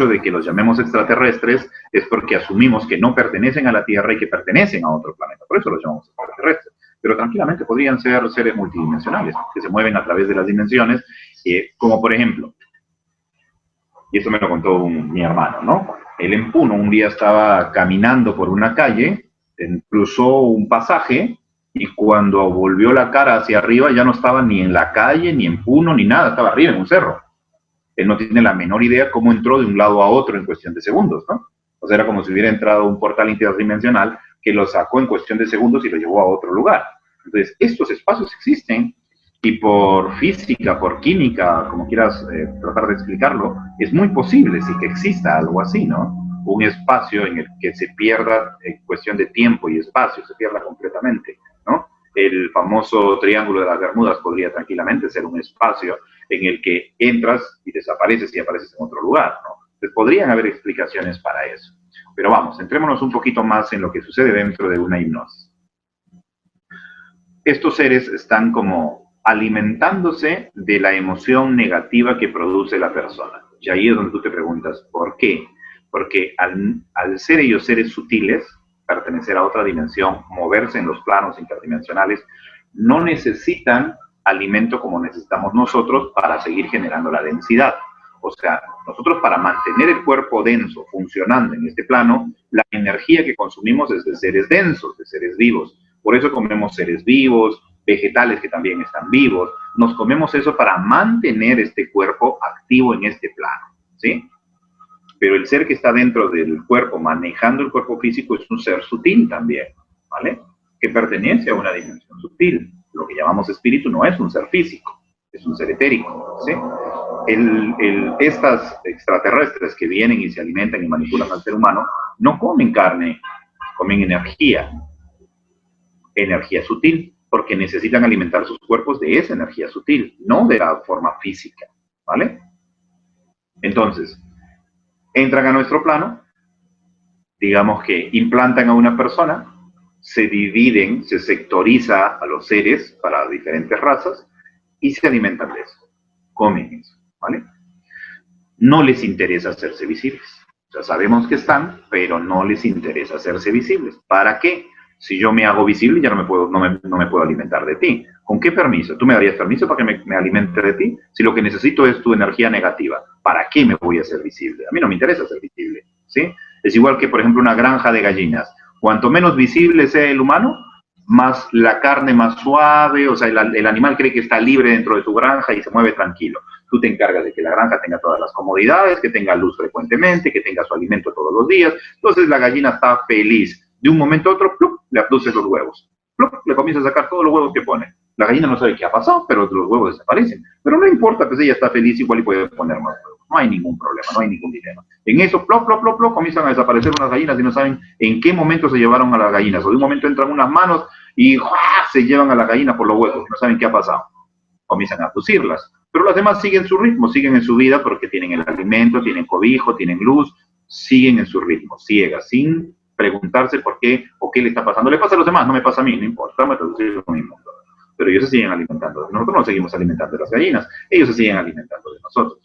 [SPEAKER 2] de que los llamemos extraterrestres es porque asumimos que no pertenecen a la Tierra y que pertenecen a otro planeta. Por eso los llamamos extraterrestres. Pero tranquilamente podrían ser seres multidimensionales, que se mueven a través de las dimensiones, como por ejemplo, y esto me lo contó mi hermano, ¿no? Él en Puno un día estaba caminando por una calle, cruzó un pasaje y cuando volvió la cara hacia arriba ya no estaba ni en la calle, ni en Puno, ni nada, estaba arriba en un cerro. Él no tiene la menor idea cómo entró de un lado a otro en cuestión de segundos, ¿no? O sea, era como si hubiera entrado a un portal interdimensional que lo sacó en cuestión de segundos y lo llevó a otro lugar. Entonces, estos espacios existen y por física, por química, como quieras tratar de explicarlo, es muy posible sí que exista algo así, ¿no? Un espacio en el que se pierda en cuestión de tiempo y espacio, se pierda completamente, ¿no? El famoso Triángulo de las Bermudas podría tranquilamente ser un espacio en el que entras y desapareces y apareces en otro lugar, ¿no? Entonces podrían haber explicaciones para eso. Pero vamos, centrémonos un poquito más en lo que sucede dentro de una hipnosis. Estos seres están como alimentándose de la emoción negativa que produce la persona. Y ahí es donde tú te preguntas, ¿por qué? Porque al ser ellos seres sutiles, pertenecer a otra dimensión, moverse en los planos interdimensionales, no necesitan alimento como necesitamos nosotros para seguir generando la densidad. O sea, nosotros para mantener el cuerpo denso funcionando en este plano, la energía que consumimos es de seres densos, de seres vivos. Por eso comemos seres vivos, vegetales que también están vivos. Nos comemos eso para mantener este cuerpo activo en este plano, ¿sí? Pero el ser que está dentro del cuerpo, manejando el cuerpo físico, es un ser sutil también, ¿vale? Que pertenece a una dimensión sutil. Lo que llamamos espíritu no es un ser físico, es un ser etérico, ¿sí? Estas extraterrestres que vienen y se alimentan y manipulan al ser humano, no comen carne, comen energía. energía sutil, porque necesitan alimentar sus cuerpos de esa energía sutil, no de la forma física, ¿vale? Entonces, entran a nuestro plano, digamos que implantan a una persona, se dividen, se sectoriza a los seres para diferentes razas y se alimentan de eso, comen eso, ¿vale? No les interesa hacerse visibles. O sea, sabemos que están, pero no les interesa hacerse visibles. ¿Para qué? Si yo me hago visible, ya no me puedo alimentar de ti. ¿Con qué permiso? ¿Tú me darías permiso para que me alimente de ti? Si lo que necesito es tu energía negativa, ¿para qué me voy a hacer visible? A mí no me interesa ser visible, ¿sí? Es igual que, por ejemplo, una granja de gallinas. Cuanto menos visible sea el humano, más la carne más suave, o sea, el animal cree que está libre dentro de tu granja y se mueve tranquilo. Tú te encargas de que la granja tenga todas las comodidades, que tenga luz frecuentemente, que tenga su alimento todos los días. Entonces la gallina está feliz. De un momento a otro, ¡plup!, le abduces los huevos. ¡Plup!, le comienza a sacar todos los huevos que pone. La gallina no sabe qué ha pasado, pero los huevos desaparecen. Pero no importa, pues ella está feliz igual y puede poner más huevos. No hay ningún problema, no hay ningún dilema. En eso, plop, plop, plop, plop, comienzan a desaparecer unas gallinas y no saben en qué momento se llevaron a las gallinas. O de un momento entran unas manos y ¡juá!, se llevan a la gallina por los huevos. No saben qué ha pasado. Comienzan a abducirlas. Pero las demás siguen su ritmo, siguen en su vida porque tienen el alimento, tienen cobijo, tienen luz, siguen en su ritmo, ciegas, sin preguntarse por qué o qué le está pasando. Le pasa a los demás, no me pasa a mí, no importa, me traducir con mi mundo. Pero ellos se siguen alimentando. Nosotros nos seguimos alimentando de las gallinas, ellos se siguen alimentando de nosotros.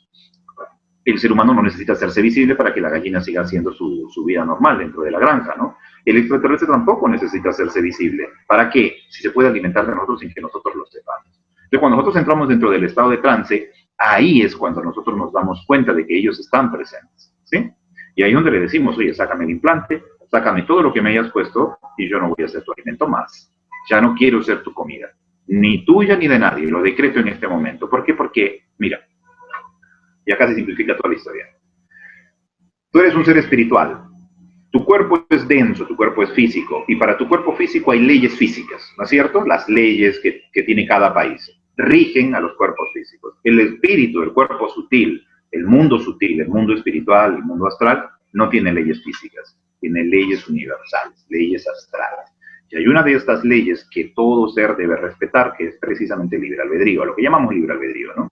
[SPEAKER 2] El ser humano no necesita hacerse visible para que la gallina siga haciendo su vida normal dentro de la granja, ¿no? El extraterrestre tampoco necesita hacerse visible. ¿Para qué? Si se puede alimentar de nosotros sin que nosotros lo sepamos. Entonces, cuando nosotros entramos dentro del estado de trance, ahí es cuando nosotros nos damos cuenta de que ellos están presentes, ¿sí? Y ahí es donde le decimos, oye, sácame el implante, sácame todo lo que me hayas puesto y yo no voy a ser tu alimento más. Ya no quiero ser tu comida, ni tuya ni de nadie, lo decreto en este momento. ¿Por qué? Porque, mira, y acá se simplifica toda la historia. Tú eres un ser espiritual. Tu cuerpo es denso, tu cuerpo es físico, y para tu cuerpo físico hay leyes físicas, ¿no es cierto? Las leyes que tiene cada país rigen a los cuerpos físicos. El espíritu, el cuerpo sutil, el mundo espiritual, el mundo astral, no tiene leyes físicas, tiene leyes universales, leyes astrales. Y hay una de estas leyes que todo ser debe respetar, que es precisamente el libre albedrío, lo que llamamos libre albedrío, ¿no?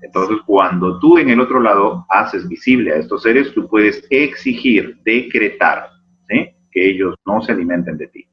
[SPEAKER 2] Entonces, cuando tú en el otro lado haces visible a estos seres, tú puedes exigir, decretar, ¿sí?, que ellos no se alimenten de ti.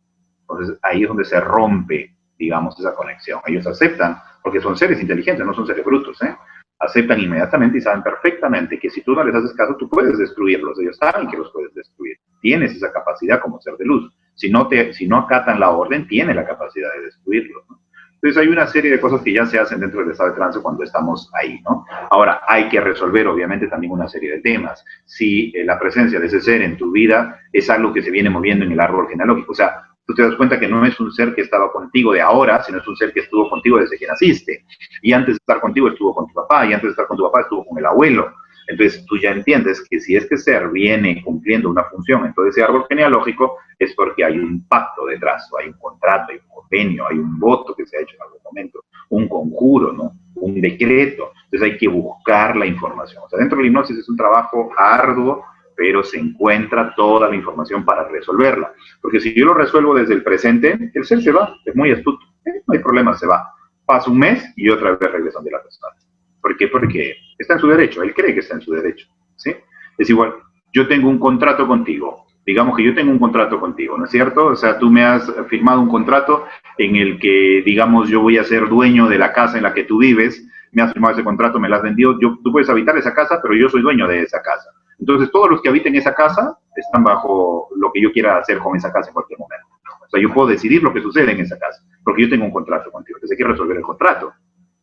[SPEAKER 2] Entonces, ahí es donde se rompe, digamos, esa conexión. Ellos aceptan, porque son seres inteligentes, no son seres brutos, ¿eh? Aceptan inmediatamente y saben perfectamente que si tú no les haces caso, tú puedes destruirlos. Ellos saben que los puedes destruir. Tienes esa capacidad como ser de luz. Si no acatan la orden, tiene la capacidad de destruirlos, ¿no? Entonces hay una serie de cosas que ya se hacen dentro del estado de trance cuando estamos ahí, ¿no? Ahora, hay que resolver obviamente también una serie de temas. Si la presencia de ese ser en tu vida es algo que se viene moviendo en el árbol genealógico, o sea, tú te das cuenta que no es un ser que estaba contigo de ahora, sino es un ser que estuvo contigo desde que naciste. Y antes de estar contigo estuvo con tu papá, y antes de estar con tu papá estuvo con el abuelo. Entonces tú ya entiendes que si este ser viene cumpliendo una función en todo ese árbol genealógico, es porque hay un pacto detrás, o hay un contrato, hay un convenio, hay un voto que se ha hecho en algún momento, un conjuro, ¿no?, un decreto. Entonces hay que buscar la información. O sea, dentro de la hipnosis es un trabajo arduo, pero se encuentra toda la información para resolverla. Porque si yo lo resuelvo desde el presente, el ser se va, es muy astuto, no hay problema, se va. Pasa un mes y otra vez regresan de la persona. ¿Por qué? Porque está en su derecho, él cree que está en su derecho, ¿sí? Es igual, yo tengo un contrato contigo, digamos que yo tengo un contrato contigo, ¿no es cierto? O sea, tú me has firmado un contrato en el que, digamos, yo voy a ser dueño de la casa en la que tú vives, me has firmado ese contrato, me la has vendido, tú puedes habitar esa casa, pero yo soy dueño de esa casa. Entonces, todos los que habiten esa casa están bajo lo que yo quiera hacer con esa casa en cualquier momento. O sea, yo puedo decidir lo que sucede en esa casa, porque yo tengo un contrato contigo, entonces hay que resolver el contrato.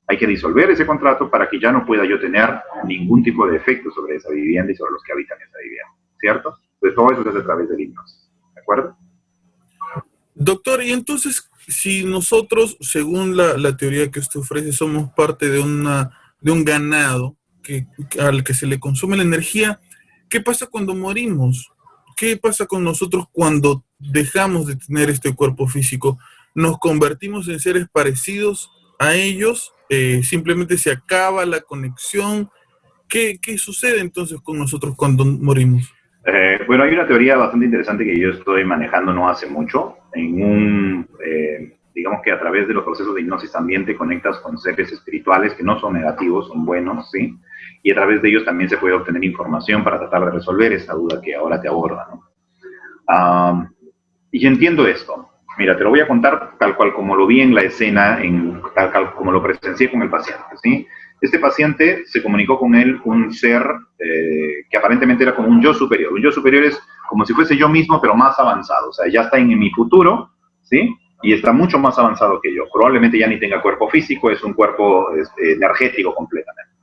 [SPEAKER 2] Hay que disolver ese contrato para que ya no pueda yo tener ningún tipo de efecto sobre esa vivienda y sobre los que habitan esa vivienda, ¿cierto? Entonces todo eso se hace a través del hipnosis, ¿de acuerdo?
[SPEAKER 1] Doctor, y entonces, si nosotros, según la teoría que usted ofrece, somos parte de un ganado al que se le consume la energía, ¿qué pasa cuando morimos? ¿Qué pasa con nosotros cuando dejamos de tener este cuerpo físico? ¿Nos convertimos en seres parecidos a ellos? ¿Simplemente se acaba la conexión? ¿Qué sucede entonces con nosotros cuando morimos?
[SPEAKER 2] Bueno, hay una teoría bastante interesante que yo estoy manejando no hace mucho, digamos que a través de los procesos de hipnosis también te conectas con seres espirituales que no son negativos, son buenos, ¿sí? Y a través de ellos también se puede obtener información para tratar de resolver esa duda que ahora te aborda, ¿no? Y entiendo esto. Mira, te lo voy a contar tal cual como lo vi en la escena, tal cual como lo presencié con el paciente, ¿sí? Este paciente se comunicó con él un ser que aparentemente era como un yo superior. Un yo superior es como si fuese yo mismo, pero más avanzado. O sea, ya está en mi futuro, ¿sí? Y está mucho más avanzado que yo. Probablemente ya ni tenga cuerpo físico, es un cuerpo energético completamente.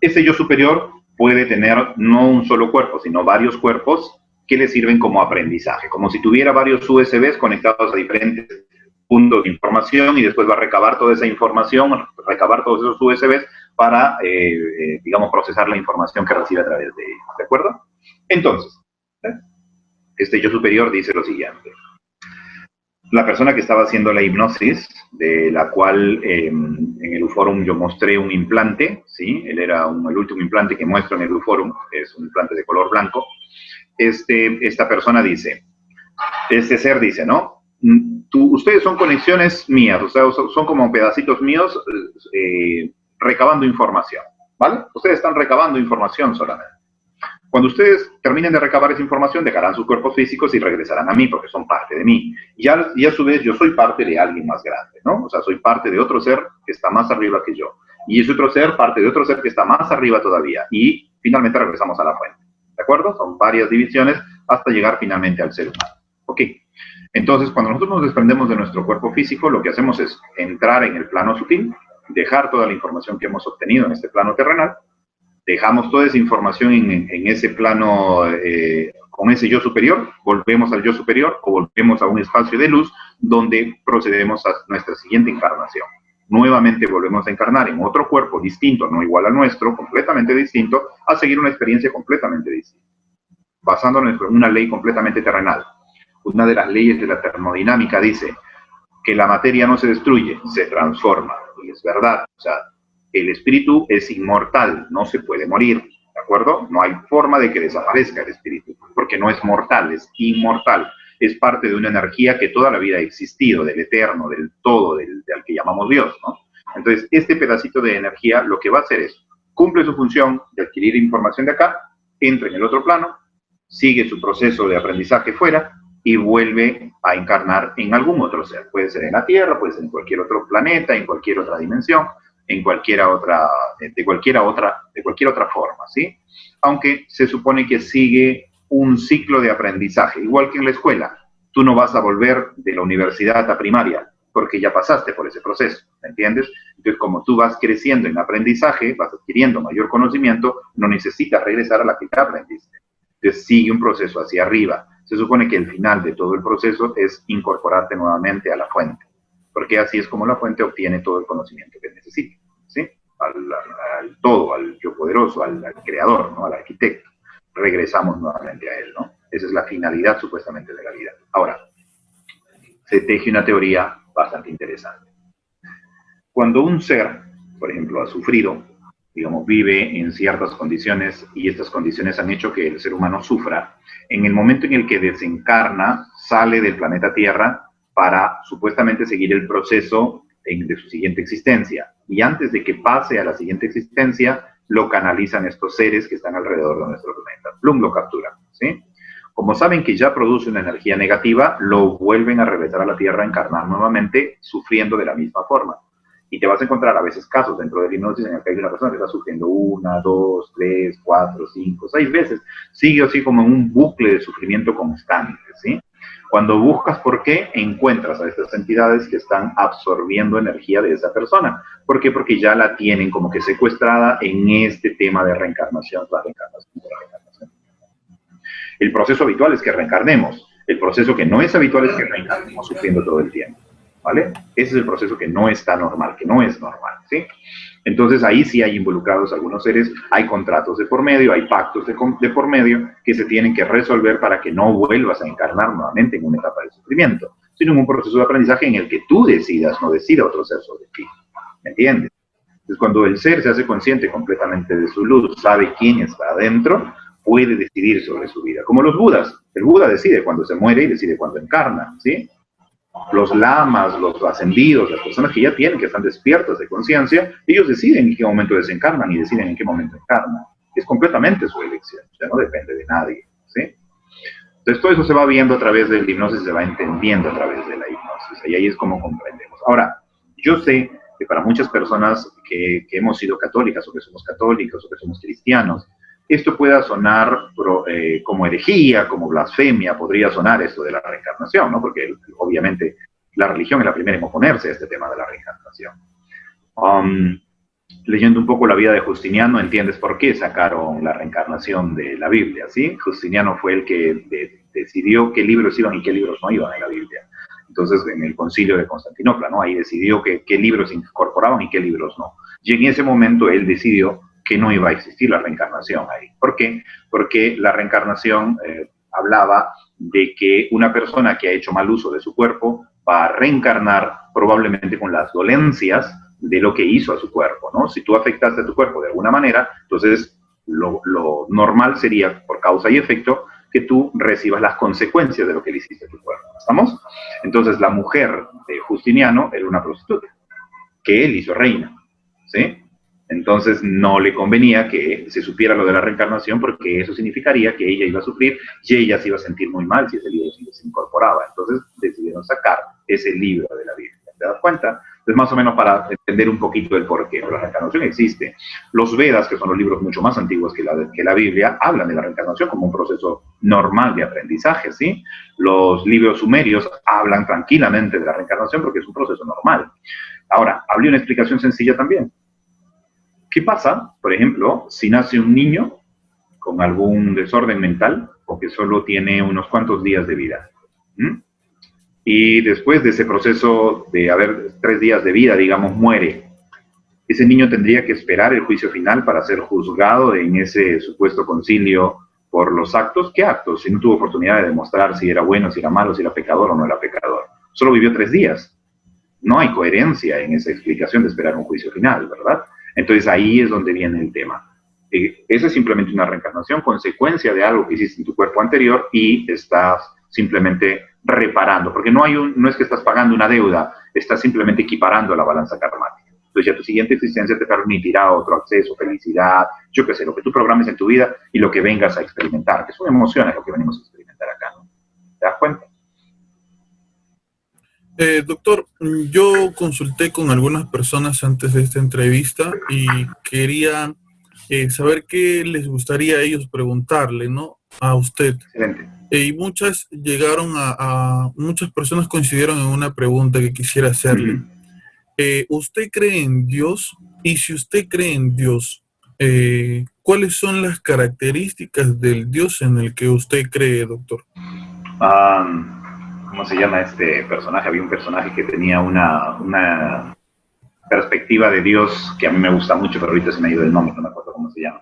[SPEAKER 2] Ese yo superior puede tener no un solo cuerpo, sino varios cuerpos que le sirven como aprendizaje, como si tuviera varios USBs conectados a diferentes puntos de información y después va a recabar toda esa información, recabar todos esos USBs para, digamos, procesar la información que recibe a través de ellos, ¿de acuerdo? Entonces, este yo superior dice lo siguiente. La persona que estaba haciendo la hipnosis, de la cual en el Uforum yo mostré un implante, ¿sí? Él era el último implante que muestro en el Uforum, es un implante de color blanco. Esta persona dice, este ser dice, ¿no? Ustedes son conexiones mías, o sea, son como pedacitos míos recabando información, ¿vale? Ustedes están recabando información solamente. Cuando ustedes terminen de recabar esa información, dejarán sus cuerpos físicos y regresarán a mí, porque son parte de mí. Y a su vez, yo soy parte de alguien más grande, ¿no? O sea, soy parte de otro ser que está más arriba que yo. Y ese otro ser, parte de otro ser que está más arriba todavía. Y finalmente regresamos a la fuente, ¿de acuerdo? Son varias divisiones hasta llegar finalmente al ser humano. Ok. Entonces, cuando nosotros nos desprendemos de nuestro cuerpo físico, lo que hacemos es entrar en el plano sutil, dejar toda la información que hemos obtenido en este plano terrenal, dejamos toda esa información en ese plano con ese yo superior, volvemos al yo superior o volvemos a un espacio de luz donde procedemos a nuestra siguiente encarnación. Nuevamente volvemos a encarnar en otro cuerpo distinto, no igual al nuestro, completamente distinto, a seguir una experiencia completamente distinta, basándonos en una ley completamente terrenal. Una de las leyes de la termodinámica dice que la materia no se destruye, se transforma. Y es verdad, o sea, el espíritu es inmortal, no se puede morir, ¿de acuerdo? No hay forma de que desaparezca el espíritu, porque no es mortal, es inmortal. Es parte de una energía que toda la vida ha existido, del eterno, del todo, del que llamamos Dios, ¿no? Entonces, este pedacito de energía lo que va a hacer es, cumple su función de adquirir información de acá, entra en el otro plano, sigue su proceso de aprendizaje fuera y vuelve a encarnar en algún otro ser. Puede ser en la Tierra, puede ser en cualquier otro planeta, en cualquier otra dimensión, en cualquier otra forma, ¿sí? Aunque se supone que sigue un ciclo de aprendizaje, igual que en la escuela. Tú no vas a volver de la universidad a primaria, porque ya pasaste por ese proceso, ¿me entiendes? Entonces, como tú vas creciendo en aprendizaje, vas adquiriendo mayor conocimiento, no necesitas regresar a la que ya aprendiste. Entonces, sigue un proceso hacia arriba. Se supone que el final de todo el proceso es incorporarte nuevamente a la fuente, porque así es como la fuente obtiene todo el conocimiento que necesita, ¿sí? Al todo, al yo poderoso, al creador, ¿no? Al arquitecto. Regresamos nuevamente a él, ¿no? Esa es la finalidad supuestamente de la vida. Ahora, se teje una teoría bastante interesante. Cuando un ser, por ejemplo, ha sufrido, digamos, vive en ciertas condiciones y estas condiciones han hecho que el ser humano sufra, en el momento en el que desencarna, sale del planeta Tierra para supuestamente seguir el proceso de su siguiente existencia. Y antes de que pase a la siguiente existencia, lo canalizan estos seres que están alrededor de nuestro planeta. Plum, lo capturan, ¿sí? Como saben que ya produce una energía negativa, lo vuelven a regresar a la Tierra a encarnar nuevamente, sufriendo de la misma forma. Y te vas a encontrar a veces casos dentro de la hipnosis en el que hay una persona que está sufriendo 1, 2, 3, 4, 5, 6 veces. Sigue así como en un bucle de sufrimiento constante, ¿sí? Cuando buscas por qué, encuentras a estas entidades que están absorbiendo energía de esa persona. ¿Por qué? Porque ya la tienen como que secuestrada en este tema de reencarnación, tras reencarnación, tras reencarnación. El proceso habitual es que reencarnemos. El proceso que no es habitual es que reencarnemos sufriendo todo el tiempo, ¿vale? Ese es el proceso que no está normal, que no es normal, ¿sí? Entonces ahí sí hay involucrados algunos seres, hay contratos de por medio, hay pactos de por medio que se tienen que resolver para que no vuelvas a encarnar nuevamente en una etapa de sufrimiento, sino en un proceso de aprendizaje en el que tú decidas, no decida otro ser sobre ti, ¿me entiendes? Entonces cuando el ser se hace consciente completamente de su luz, sabe quién está adentro, puede decidir sobre su vida. Como los budas. El Buda decide cuando se muere y decide cuando encarna, ¿sí? Los lamas, los ascendidos, las personas que ya tienen, que están despiertas de conciencia, ellos deciden en qué momento desencarnan y deciden en qué momento encarnan. Es completamente su elección, o sea, no depende de nadie, ¿sí? Entonces todo eso se va viendo a través de la hipnosis, se va entendiendo a través de la hipnosis, y ahí es como comprendemos. Ahora, yo sé que para muchas personas que hemos sido católicas, o que somos católicos, o que somos cristianos, esto pueda sonar como herejía, como blasfemia, podría sonar esto de la reencarnación, ¿no? Porque obviamente la religión es la primera en oponerse a este tema de la reencarnación. Leyendo un poco la vida de Justiniano, entiendes por qué sacaron la reencarnación de la Biblia, ¿sí? Justiniano fue el que decidió qué libros iban y qué libros no iban en la Biblia. Entonces, en el concilio de Constantinopla, ¿no? Ahí decidió qué libros se incorporaban y qué libros no. Y en ese momento él decidió que no iba a existir la reencarnación ahí. ¿Por qué? Porque la reencarnación hablaba de que una persona que ha hecho mal uso de su cuerpo va a reencarnar probablemente con las dolencias de lo que hizo a su cuerpo, ¿no? Si tú afectaste a tu cuerpo de alguna manera, entonces lo normal sería, por causa y efecto, que tú recibas las consecuencias de lo que le hiciste a tu cuerpo. ¿Estamos? Entonces la mujer de Justiniano era una prostituta, que él hizo reina, ¿sí? Entonces no le convenía que se supiera lo de la reencarnación, porque eso significaría que ella iba a sufrir y ella se iba a sentir muy mal si ese libro se incorporaba. Entonces decidieron sacar ese libro de la Biblia. ¿Te das cuenta? Entonces, más o menos para entender un poquito el porqué. La reencarnación existe. Los Vedas, que son los libros mucho más antiguos que la Biblia, hablan de la reencarnación como un proceso normal de aprendizaje, ¿sí? Los libros sumerios hablan tranquilamente de la reencarnación porque es un proceso normal. Ahora, hablé una explicación sencilla también. ¿Qué pasa, por ejemplo, si nace un niño con algún desorden mental o que solo tiene unos cuantos días de vida? Y después de ese proceso de haber 3 días de vida, digamos, muere. Ese niño tendría que esperar el juicio final para ser juzgado en ese supuesto concilio por los actos. ¿Qué actos? Si no tuvo oportunidad de demostrar si era bueno, si era malo, si era pecador o no era pecador. Solo vivió 3 días. No hay coherencia en esa explicación de esperar un juicio final, ¿verdad? Entonces ahí es donde viene el tema. Eso es simplemente una reencarnación, consecuencia de algo que hiciste en tu cuerpo anterior y estás simplemente reparando, porque no es que estás pagando una deuda, estás simplemente equiparando la balanza karmática. Entonces ya tu siguiente existencia te permitirá otro acceso, felicidad, yo qué sé, lo que tú programes en tu vida y lo que vengas a experimentar, que son emociones lo que venimos a experimentar acá, ¿no? ¿Te das cuenta?
[SPEAKER 1] Doctor, yo consulté con algunas personas antes de esta entrevista y quería saber qué les gustaría a ellos preguntarle, ¿no? A usted.
[SPEAKER 2] Excelente.
[SPEAKER 1] Y muchas muchas personas coincidieron en una pregunta que quisiera hacerle. ¿Usted cree en Dios? Y si usted cree en Dios, ¿cuáles son las características del Dios en el que usted cree, doctor?
[SPEAKER 2] ¿Cómo se llama este personaje? Había un personaje que tenía una perspectiva de Dios que a mí me gusta mucho, pero ahorita se me ha ido el nombre, no me acuerdo cómo se llama.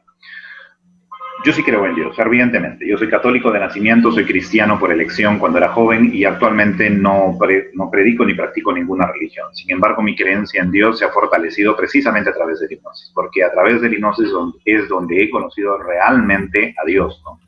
[SPEAKER 2] Yo sí creo en Dios, fervientemente. Yo soy católico de nacimiento, soy cristiano por elección cuando era joven y actualmente no predico ni practico ninguna religión. Sin embargo, mi creencia en Dios se ha fortalecido precisamente a través de la hipnosis, porque a través de la hipnosis es donde he conocido realmente a Dios, ¿no?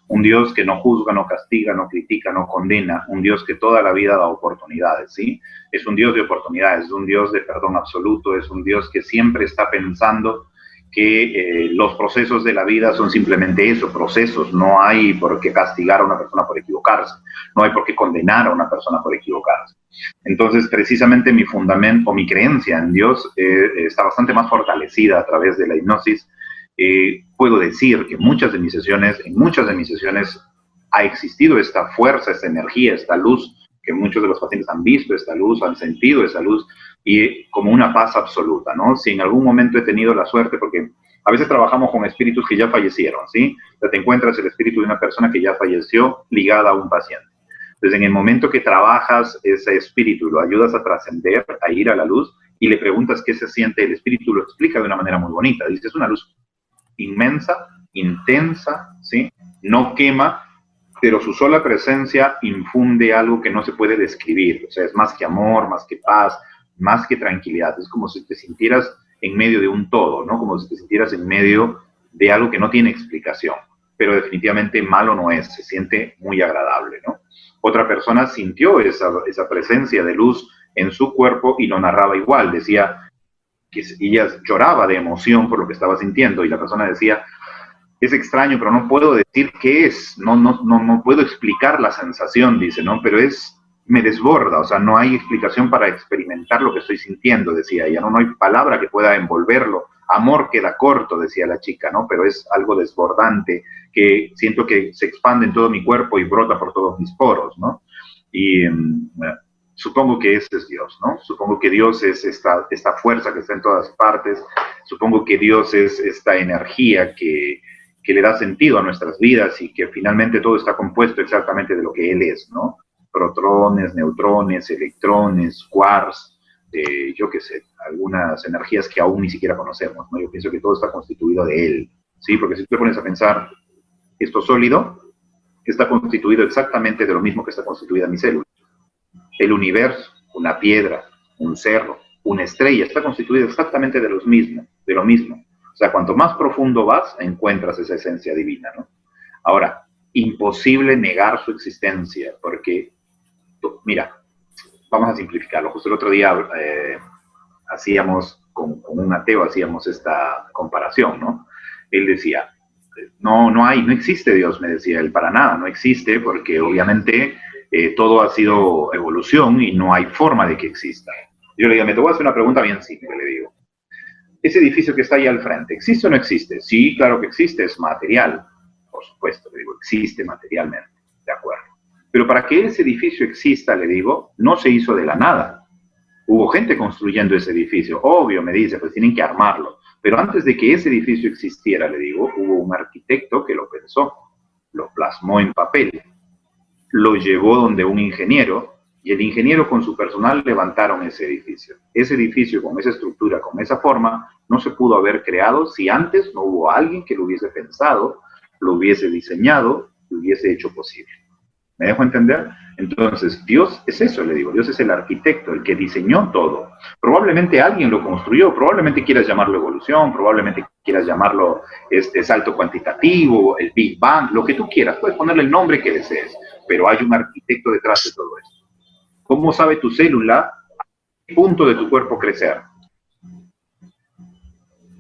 [SPEAKER 2] Un Dios que no juzga, no castiga, no critica, no condena, un Dios que toda la vida da oportunidades, ¿sí? Es un Dios de oportunidades, es un Dios de perdón absoluto, es un Dios que siempre está pensando que los procesos de la vida son simplemente eso, procesos. No hay por qué castigar a una persona por equivocarse, no hay por qué condenar a una persona por equivocarse. Entonces, precisamente mi fundamento, mi creencia en Dios está bastante más fortalecida a través de la hipnosis. Puedo decir que en muchas de mis sesiones ha existido esta fuerza, esta energía, esta luz, que muchos de los pacientes han visto esta luz, han sentido esa luz, y como una paz absoluta, ¿no? Si en algún momento he tenido la suerte, porque a veces trabajamos con espíritus que ya fallecieron, ¿sí? O sea, te encuentras el espíritu de una persona que ya falleció ligada a un paciente. Entonces, en el momento que trabajas ese espíritu, lo ayudas a trascender, a ir a la luz, y le preguntas qué se siente, el espíritu lo explica de una manera muy bonita. Dice, es una luz inmensa, intensa, ¿sí? No quema, pero su sola presencia infunde algo que no se puede describir. O sea, es más que amor, más que paz, más que tranquilidad. Es como si te sintieras en medio de un todo, ¿no? Como si te sintieras en medio de algo que no tiene explicación. pero definitivamente malo no es, se siente muy agradable, ¿no? Otra persona sintió esa presencia de luz en su cuerpo y lo narraba igual, decía que ella lloraba de emoción por lo que estaba sintiendo y la persona decía, es extraño, pero no puedo decir qué es, no puedo explicar la sensación, dice, ¿no? Pero me desborda, o sea, no hay explicación para experimentar lo que estoy sintiendo, decía ella, no hay palabra que pueda envolverlo, amor queda corto, decía la chica, ¿no? Pero es algo desbordante, que siento que se expande en todo mi cuerpo y brota por todos mis poros, ¿no? Y supongo que ese es Dios, ¿no? Supongo que Dios es esta fuerza que está en todas partes, supongo que Dios es esta energía que le da sentido a nuestras vidas y que finalmente todo está compuesto exactamente de lo que Él es, ¿no? Protones, neutrones, electrones, quarks, yo qué sé, algunas energías que aún ni siquiera conocemos, ¿no? Yo pienso que todo está constituido de Él, ¿sí? Porque si tú te pones a pensar, esto sólido está constituido exactamente de lo mismo que está constituida mi célula. El universo, una piedra, un cerro, una estrella, está constituido exactamente de lo mismo. O sea, cuanto más profundo vas, encuentras esa esencia divina, ¿no? Ahora, imposible negar su existencia, porque, mira, vamos a simplificarlo. Justo el otro día con un ateo hacíamos esta comparación, ¿no? Él decía, no existe Dios, me decía él, para nada, no existe, porque obviamente todo ha sido evolución y no hay forma de que exista. Yo le digo, te voy a hacer una pregunta bien simple, le digo. Ese edificio que está ahí al frente, ¿existe o no existe? Sí, claro que existe, es material. Por supuesto, le digo, existe materialmente, de acuerdo. Pero para que ese edificio exista, le digo, no se hizo de la nada. Hubo gente construyendo ese edificio. Obvio, me dice, pues tienen que armarlo. Pero antes de que ese edificio existiera, le digo, hubo un arquitecto que lo pensó, lo plasmó en papel, lo llevó donde un ingeniero, y el ingeniero con su personal levantaron ese edificio. Ese edificio con esa estructura, con esa forma, no se pudo haber creado si antes no hubo alguien que lo hubiese pensado, lo hubiese diseñado, lo hubiese hecho posible. ¿Me dejo entender? Entonces, Dios es eso, le digo. Dios es el arquitecto, el que diseñó todo. Probablemente alguien lo construyó, probablemente quieras llamarlo evolución, probablemente quieras llamarlo salto cuantitativo, el Big Bang, lo que tú quieras. Puedes ponerle el nombre que desees, pero hay un arquitecto detrás de todo esto. ¿Cómo sabe tu célula a qué punto de tu cuerpo crecer?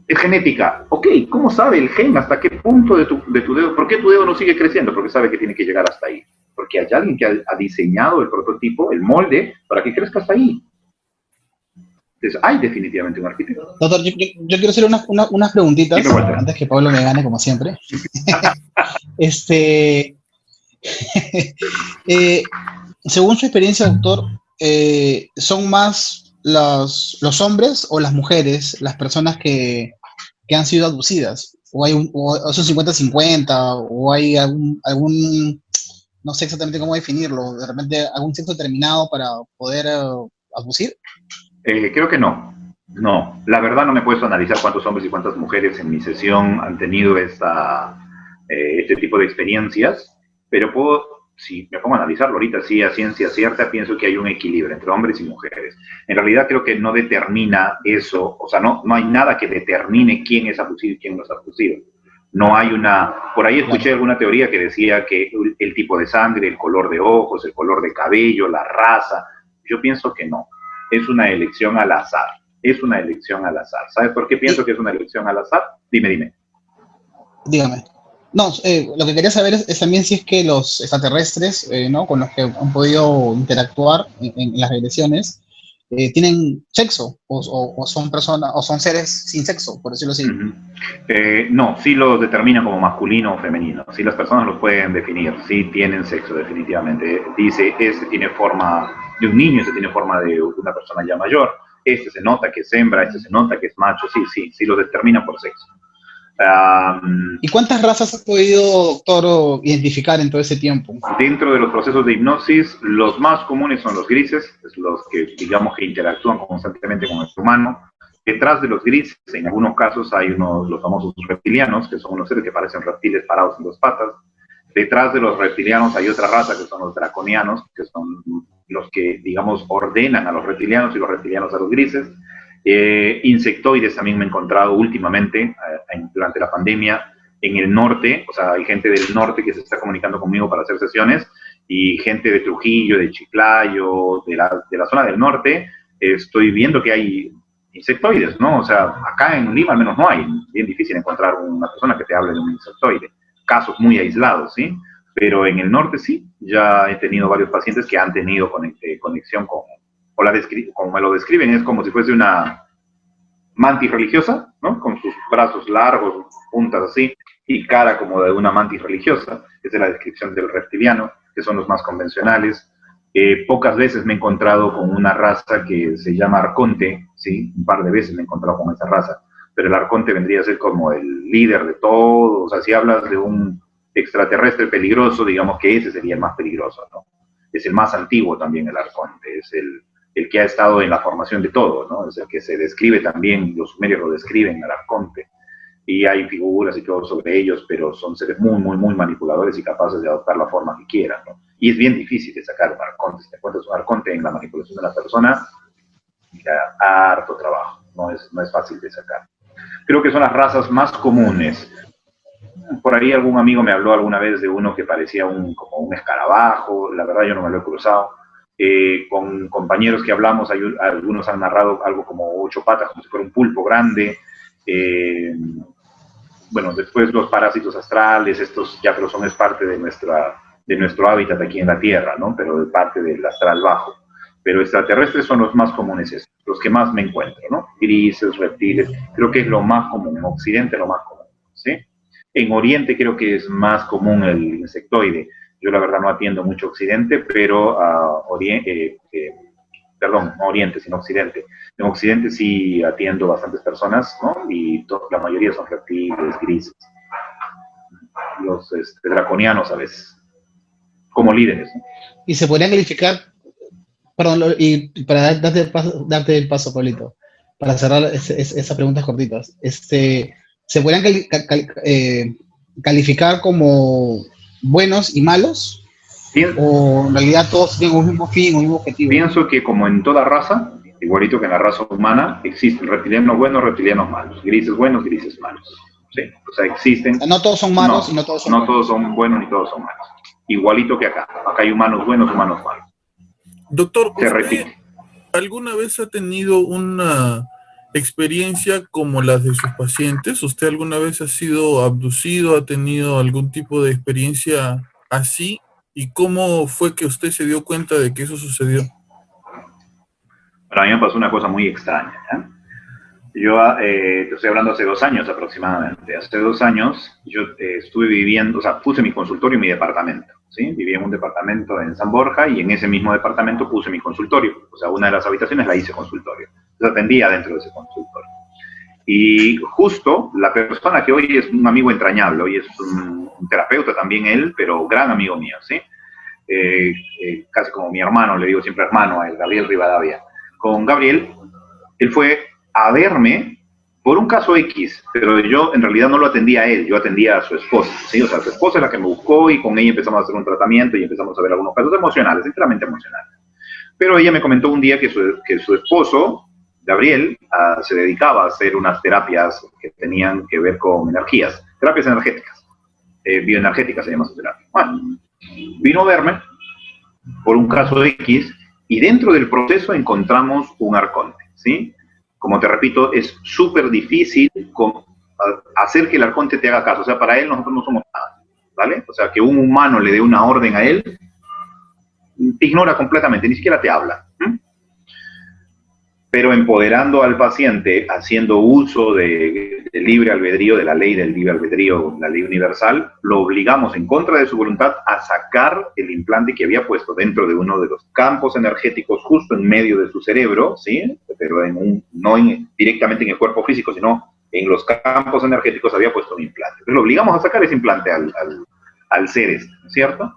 [SPEAKER 2] Es genética. Ok, ¿cómo sabe el gen hasta qué punto de tu dedo? ¿Por qué tu dedo no sigue creciendo? Porque sabe que tiene que llegar hasta ahí. Porque hay alguien que ha diseñado el prototipo, el molde, para que crezca hasta ahí. Entonces, hay definitivamente un arquitecto.
[SPEAKER 3] Doctor, yo quiero hacer unas preguntitas antes que Pablo me gane, como siempre. Según su experiencia, doctor, ¿son más los hombres o las mujeres las personas que han sido abducidas? ¿O es un 50-50? ¿O hay algún, no sé exactamente cómo definirlo, de repente algún sexo determinado para poder abducir?
[SPEAKER 2] Creo que no. No, la verdad no me he puesto a analizar cuántos hombres y cuántas mujeres en mi sesión han tenido este tipo de experiencias, pero si me pongo a analizarlo ahorita, sí, a ciencia cierta, pienso que hay un equilibrio entre hombres y mujeres. En realidad creo que no determina eso, o sea, no hay nada que determine quién es abducido y quién no es abducido. No hay por ahí escuché alguna teoría que decía que el tipo de sangre, el color de ojos, el color de cabello, la raza, yo pienso que no. Es una elección al azar. Es una elección al azar. ¿Sabes por qué pienso que es una elección al azar? Dime.
[SPEAKER 3] Dígame. No, lo que quería saber es también si es que los extraterrestres, ¿no?, con los que han podido interactuar en las regresiones, tienen sexo o son personas o son seres sin sexo, por decirlo así.
[SPEAKER 2] No, sí los determinan como masculino o femenino. Sí las personas los pueden definir. Sí tienen sexo, definitivamente. Dice, este tiene forma de un niño, este tiene forma de una persona ya mayor. Este se nota que es hembra, este se nota que es macho. Sí los determinan por sexo.
[SPEAKER 3] ¿Y cuántas razas ha podido, doctor, identificar en todo ese tiempo?
[SPEAKER 2] Dentro de los procesos de hipnosis, los más comunes son los grises, los que digamos que interactúan constantemente con el humano. Detrás de los grises, en algunos casos, hay los famosos reptilianos, que son unos seres que parecen reptiles parados en dos patas. Detrás de los reptilianos hay otra raza, que son los draconianos, que son los que, digamos, ordenan a los reptilianos y los reptilianos a los grises. Insectoides también me he encontrado últimamente, durante la pandemia, en el norte, o sea, hay gente del norte que se está comunicando conmigo para hacer sesiones, y gente de Trujillo, de Chiclayo, de la zona del norte, estoy viendo que hay insectoides, ¿no? O sea, acá en Lima al menos no hay, bien difícil encontrar una persona que te hable de un insectoide, casos muy aislados, ¿sí? Pero en el norte sí, ya he tenido varios pacientes que han tenido conexión con, como me lo describen, es como si fuese una mantis religiosa, ¿no? Con sus brazos largos, puntas así, y cara como de una mantis religiosa. Esa es la descripción del reptiliano, que son los más convencionales. Pocas veces me he encontrado con una raza que se llama arconte, ¿sí? Un par de veces me he encontrado con esa raza, pero el arconte vendría a ser como el líder de todo. O sea, si hablas de un extraterrestre peligroso, digamos que ese sería el más peligroso, ¿no? Es el más antiguo también el arconte, es el que ha estado en la formación de todo, ¿no? Es el que se describe también, los sumerios lo describen al arconte, y hay figuras y todo sobre ellos, pero son seres muy, muy, muy manipuladores y capaces de adoptar la forma que quieran, ¿no? Y es bien difícil de sacar un arconte. Si te encuentras un arconte en la manipulación de la persona, ya harto trabajo, no es fácil de sacar. Creo que son las razas más comunes. Por ahí algún amigo me habló alguna vez de uno que parecía como un escarabajo, la verdad yo no me lo he cruzado. Con compañeros que hablamos, algunos han narrado algo como 8 patas, como si fuera un pulpo grande. Bueno, después los parásitos astrales, estos ya pero son es parte de nuestro hábitat aquí en la Tierra, ¿no? Pero de parte del astral bajo. Pero extraterrestres son los más comunes, los que más me encuentro, ¿no? Grises, reptiles, creo que es lo más común. En Occidente lo más común, ¿sí? En Oriente creo que es más común el insectoide. Yo la verdad no atiendo mucho Occidente, pero perdón, no Oriente, sino Occidente. En Occidente sí atiendo bastantes personas, ¿no? Y la mayoría son reptiles, grises, los draconianos a veces, como líderes, ¿no?
[SPEAKER 3] Y se podrían calificar, perdón, y para darte el paso, Pablito, para cerrar esas preguntas cortitas, ¿se podrían calificar como buenos y malos? ¿O en realidad todos tienen un mismo fin, un mismo objetivo?
[SPEAKER 2] Pienso que como en toda raza, igualito que en la raza humana, existen reptilianos buenos, reptilianos malos, grises buenos, grises malos. Sí, o sea, existen...
[SPEAKER 3] No todos son malos y no todos son buenos.
[SPEAKER 2] No todos son buenos ni todos son malos. Igualito que acá. Acá hay humanos buenos, humanos malos.
[SPEAKER 1] Doctor,
[SPEAKER 2] se repite.
[SPEAKER 1] ¿Alguna vez ha tenido una experiencia como las de sus pacientes? ¿Usted alguna vez ha sido abducido, ha tenido algún tipo de experiencia así? ¿Y cómo fue que usted se dio cuenta de que eso sucedió?
[SPEAKER 2] Para mí me pasó una cosa muy extraña, ¿eh? Yo te estoy hablando hace 2 años aproximadamente. Hace 2 años yo estuve viviendo, o sea, puse mi consultorio en mi departamento, ¿sí? Vivía en un departamento en San Borja y en ese mismo departamento puse mi consultorio. O sea, una de las habitaciones la hice consultorio. Entonces atendía dentro de ese consultorio. Y justo la persona que hoy es un amigo entrañable, hoy es un terapeuta también él, pero gran amigo mío, ¿sí? Casi como mi hermano, le digo siempre hermano a él, Gabriel Rivadavia. Con Gabriel, él fue a verme por un caso X, pero yo en realidad no lo atendía a él, yo atendía a su esposa, ¿sí? O sea, su esposa es la que me buscó y con ella empezamos a hacer un tratamiento y empezamos a ver algunos casos emocionales, enteramente emocionales. Pero ella me comentó un día que su esposo, Gabriel, se dedicaba a hacer unas terapias que tenían que ver con energías, terapias energéticas, bioenergéticas se llama su terapia. Bueno, vino a verme por un caso X y dentro del proceso encontramos un arconte, ¿sí? Como te repito, es súper difícil hacer que el arconte te haga caso. O sea, para él nosotros no somos nada, ¿vale? O sea, que un humano le dé una orden a él, te ignora completamente, ni siquiera te habla. Pero empoderando al paciente, haciendo uso del libre albedrío, de la ley del libre albedrío, la ley universal, lo obligamos en contra de su voluntad a sacar el implante que había puesto dentro de uno de los campos energéticos justo en medio de su cerebro, ¿sí? Pero no directamente en el cuerpo físico, sino en los campos energéticos había puesto un implante. Entonces lo obligamos a sacar ese implante al ser ¿cierto?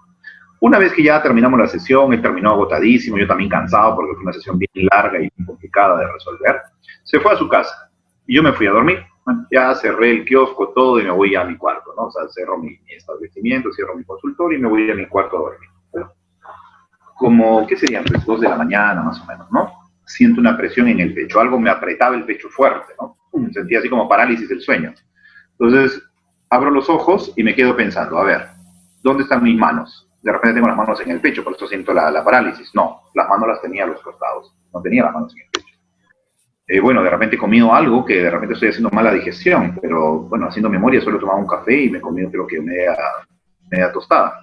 [SPEAKER 2] Una vez que ya terminamos la sesión, él terminó agotadísimo, yo también cansado porque fue una sesión bien larga y complicada de resolver, se fue a su casa y yo me fui a dormir. Bueno, ya cerré el kiosco, todo y me voy a mi cuarto, ¿no? O sea, cerro mi establecimiento, cierro mi consultorio y me voy a mi cuarto a dormir. Pero, como, ¿qué serían? Pues 2 de la mañana más o menos, ¿no? Siento una presión en el pecho, algo me apretaba el pecho fuerte, ¿no? Sentía así como parálisis del sueño. Entonces, abro los ojos y me quedo pensando, a ver, ¿dónde están mis manos? De repente tengo las manos en el pecho, por eso siento la parálisis. No, las manos las tenía a los costados, no tenía las manos en el pecho. Bueno, de repente he comido algo que de repente estoy haciendo mala digestión, pero bueno, haciendo memoria solo he tomado un café y me he comido creo que media tostada.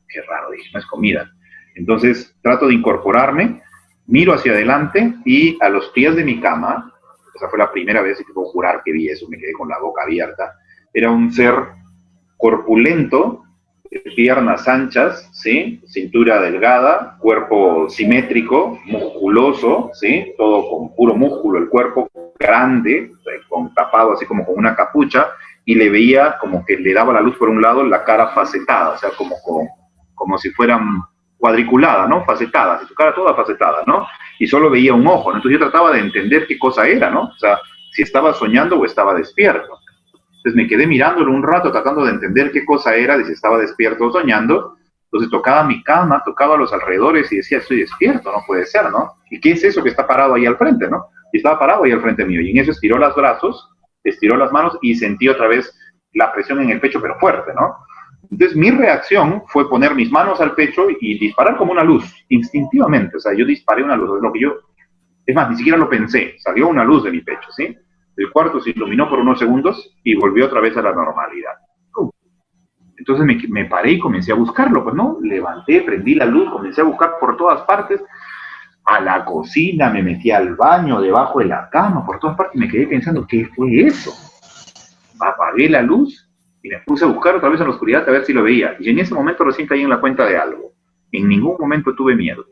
[SPEAKER 2] Qué raro, dije, no es comida. Entonces trato de incorporarme, miro hacia adelante y a los pies de mi cama, esa fue la primera vez que puedo jurar que vi eso, me quedé con la boca abierta, era un ser corpulento, piernas anchas, ¿sí? Cintura delgada, cuerpo simétrico, musculoso, ¿sí? Todo con puro músculo, el cuerpo grande, con tapado así como con una capucha, y le veía como que le daba la luz por un lado, la cara facetada, o sea, como si fueran cuadriculada, ¿no? Facetada, su cara toda facetada, ¿no? Y solo veía un ojo, ¿no? Entonces yo trataba de entender qué cosa era, ¿no? O sea, si estaba soñando o estaba despierto. Entonces me quedé mirándolo un rato tratando de entender qué cosa era, de si estaba despierto o soñando. Entonces tocaba mi cama, tocaba los alrededores y decía, estoy despierto, no puede ser, ¿no? ¿Y qué es eso que está parado ahí al frente, no? Y estaba parado ahí al frente mío. Y en eso estiró los brazos, estiró las manos y sentí otra vez la presión en el pecho, pero fuerte, ¿no? Entonces mi reacción fue poner mis manos al pecho y disparar como una luz, instintivamente. O sea, yo disparé una luz, es más, ni siquiera lo pensé, salió una luz de mi pecho, ¿sí? El cuarto se iluminó por unos segundos y volvió otra vez a la normalidad. Entonces me paré y comencé a buscarlo, pues no, levanté, prendí la luz, comencé a buscar por todas partes, a la cocina, me metí al baño, debajo de la cama, por todas partes, y me quedé pensando, ¿qué fue eso? Apagué la luz y me puse a buscar otra vez en la oscuridad a ver si lo veía. Y en ese momento recién caí en la cuenta de algo. En ningún momento tuve miedo.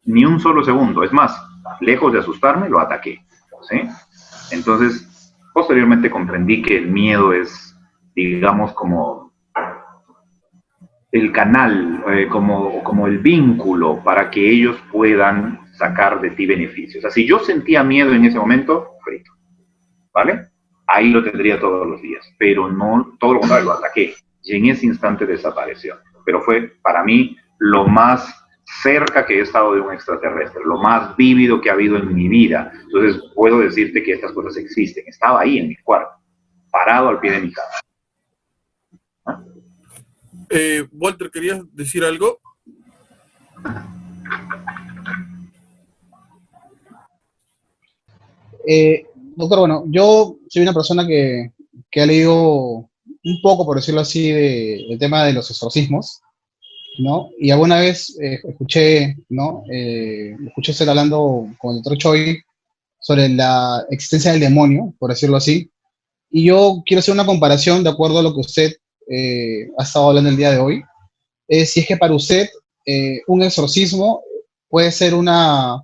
[SPEAKER 2] Ni un solo segundo. Es más, lejos de asustarme, lo ataqué. ¿Sí? Entonces, posteriormente comprendí que el miedo es, digamos, como el canal, como el vínculo para que ellos puedan sacar de ti beneficios. O sea, si yo sentía miedo en ese momento, frito. ¿Vale? Ahí lo tendría todos los días, pero no, todo lo contrario, lo ataqué. Y en ese instante desapareció. Pero fue, para mí, lo más cerca que he estado de un extraterrestre, lo más vívido que ha habido en mi vida. Entonces, puedo decirte que estas cosas existen. Estaba ahí en mi cuarto, parado al pie de mi cama.
[SPEAKER 1] ¿Ah? Walter, ¿querías decir algo?
[SPEAKER 3] Doctor, bueno, yo soy una persona que ha leído un poco, por decirlo así, del tema de los exorcismos, ¿no? Y alguna vez escuché, ¿no? Escuché usted hablando con el doctor Choi sobre la existencia del demonio, por decirlo así, y yo quiero hacer una comparación de acuerdo a lo que usted ha estado hablando el día de hoy. Si es que para usted un exorcismo puede ser una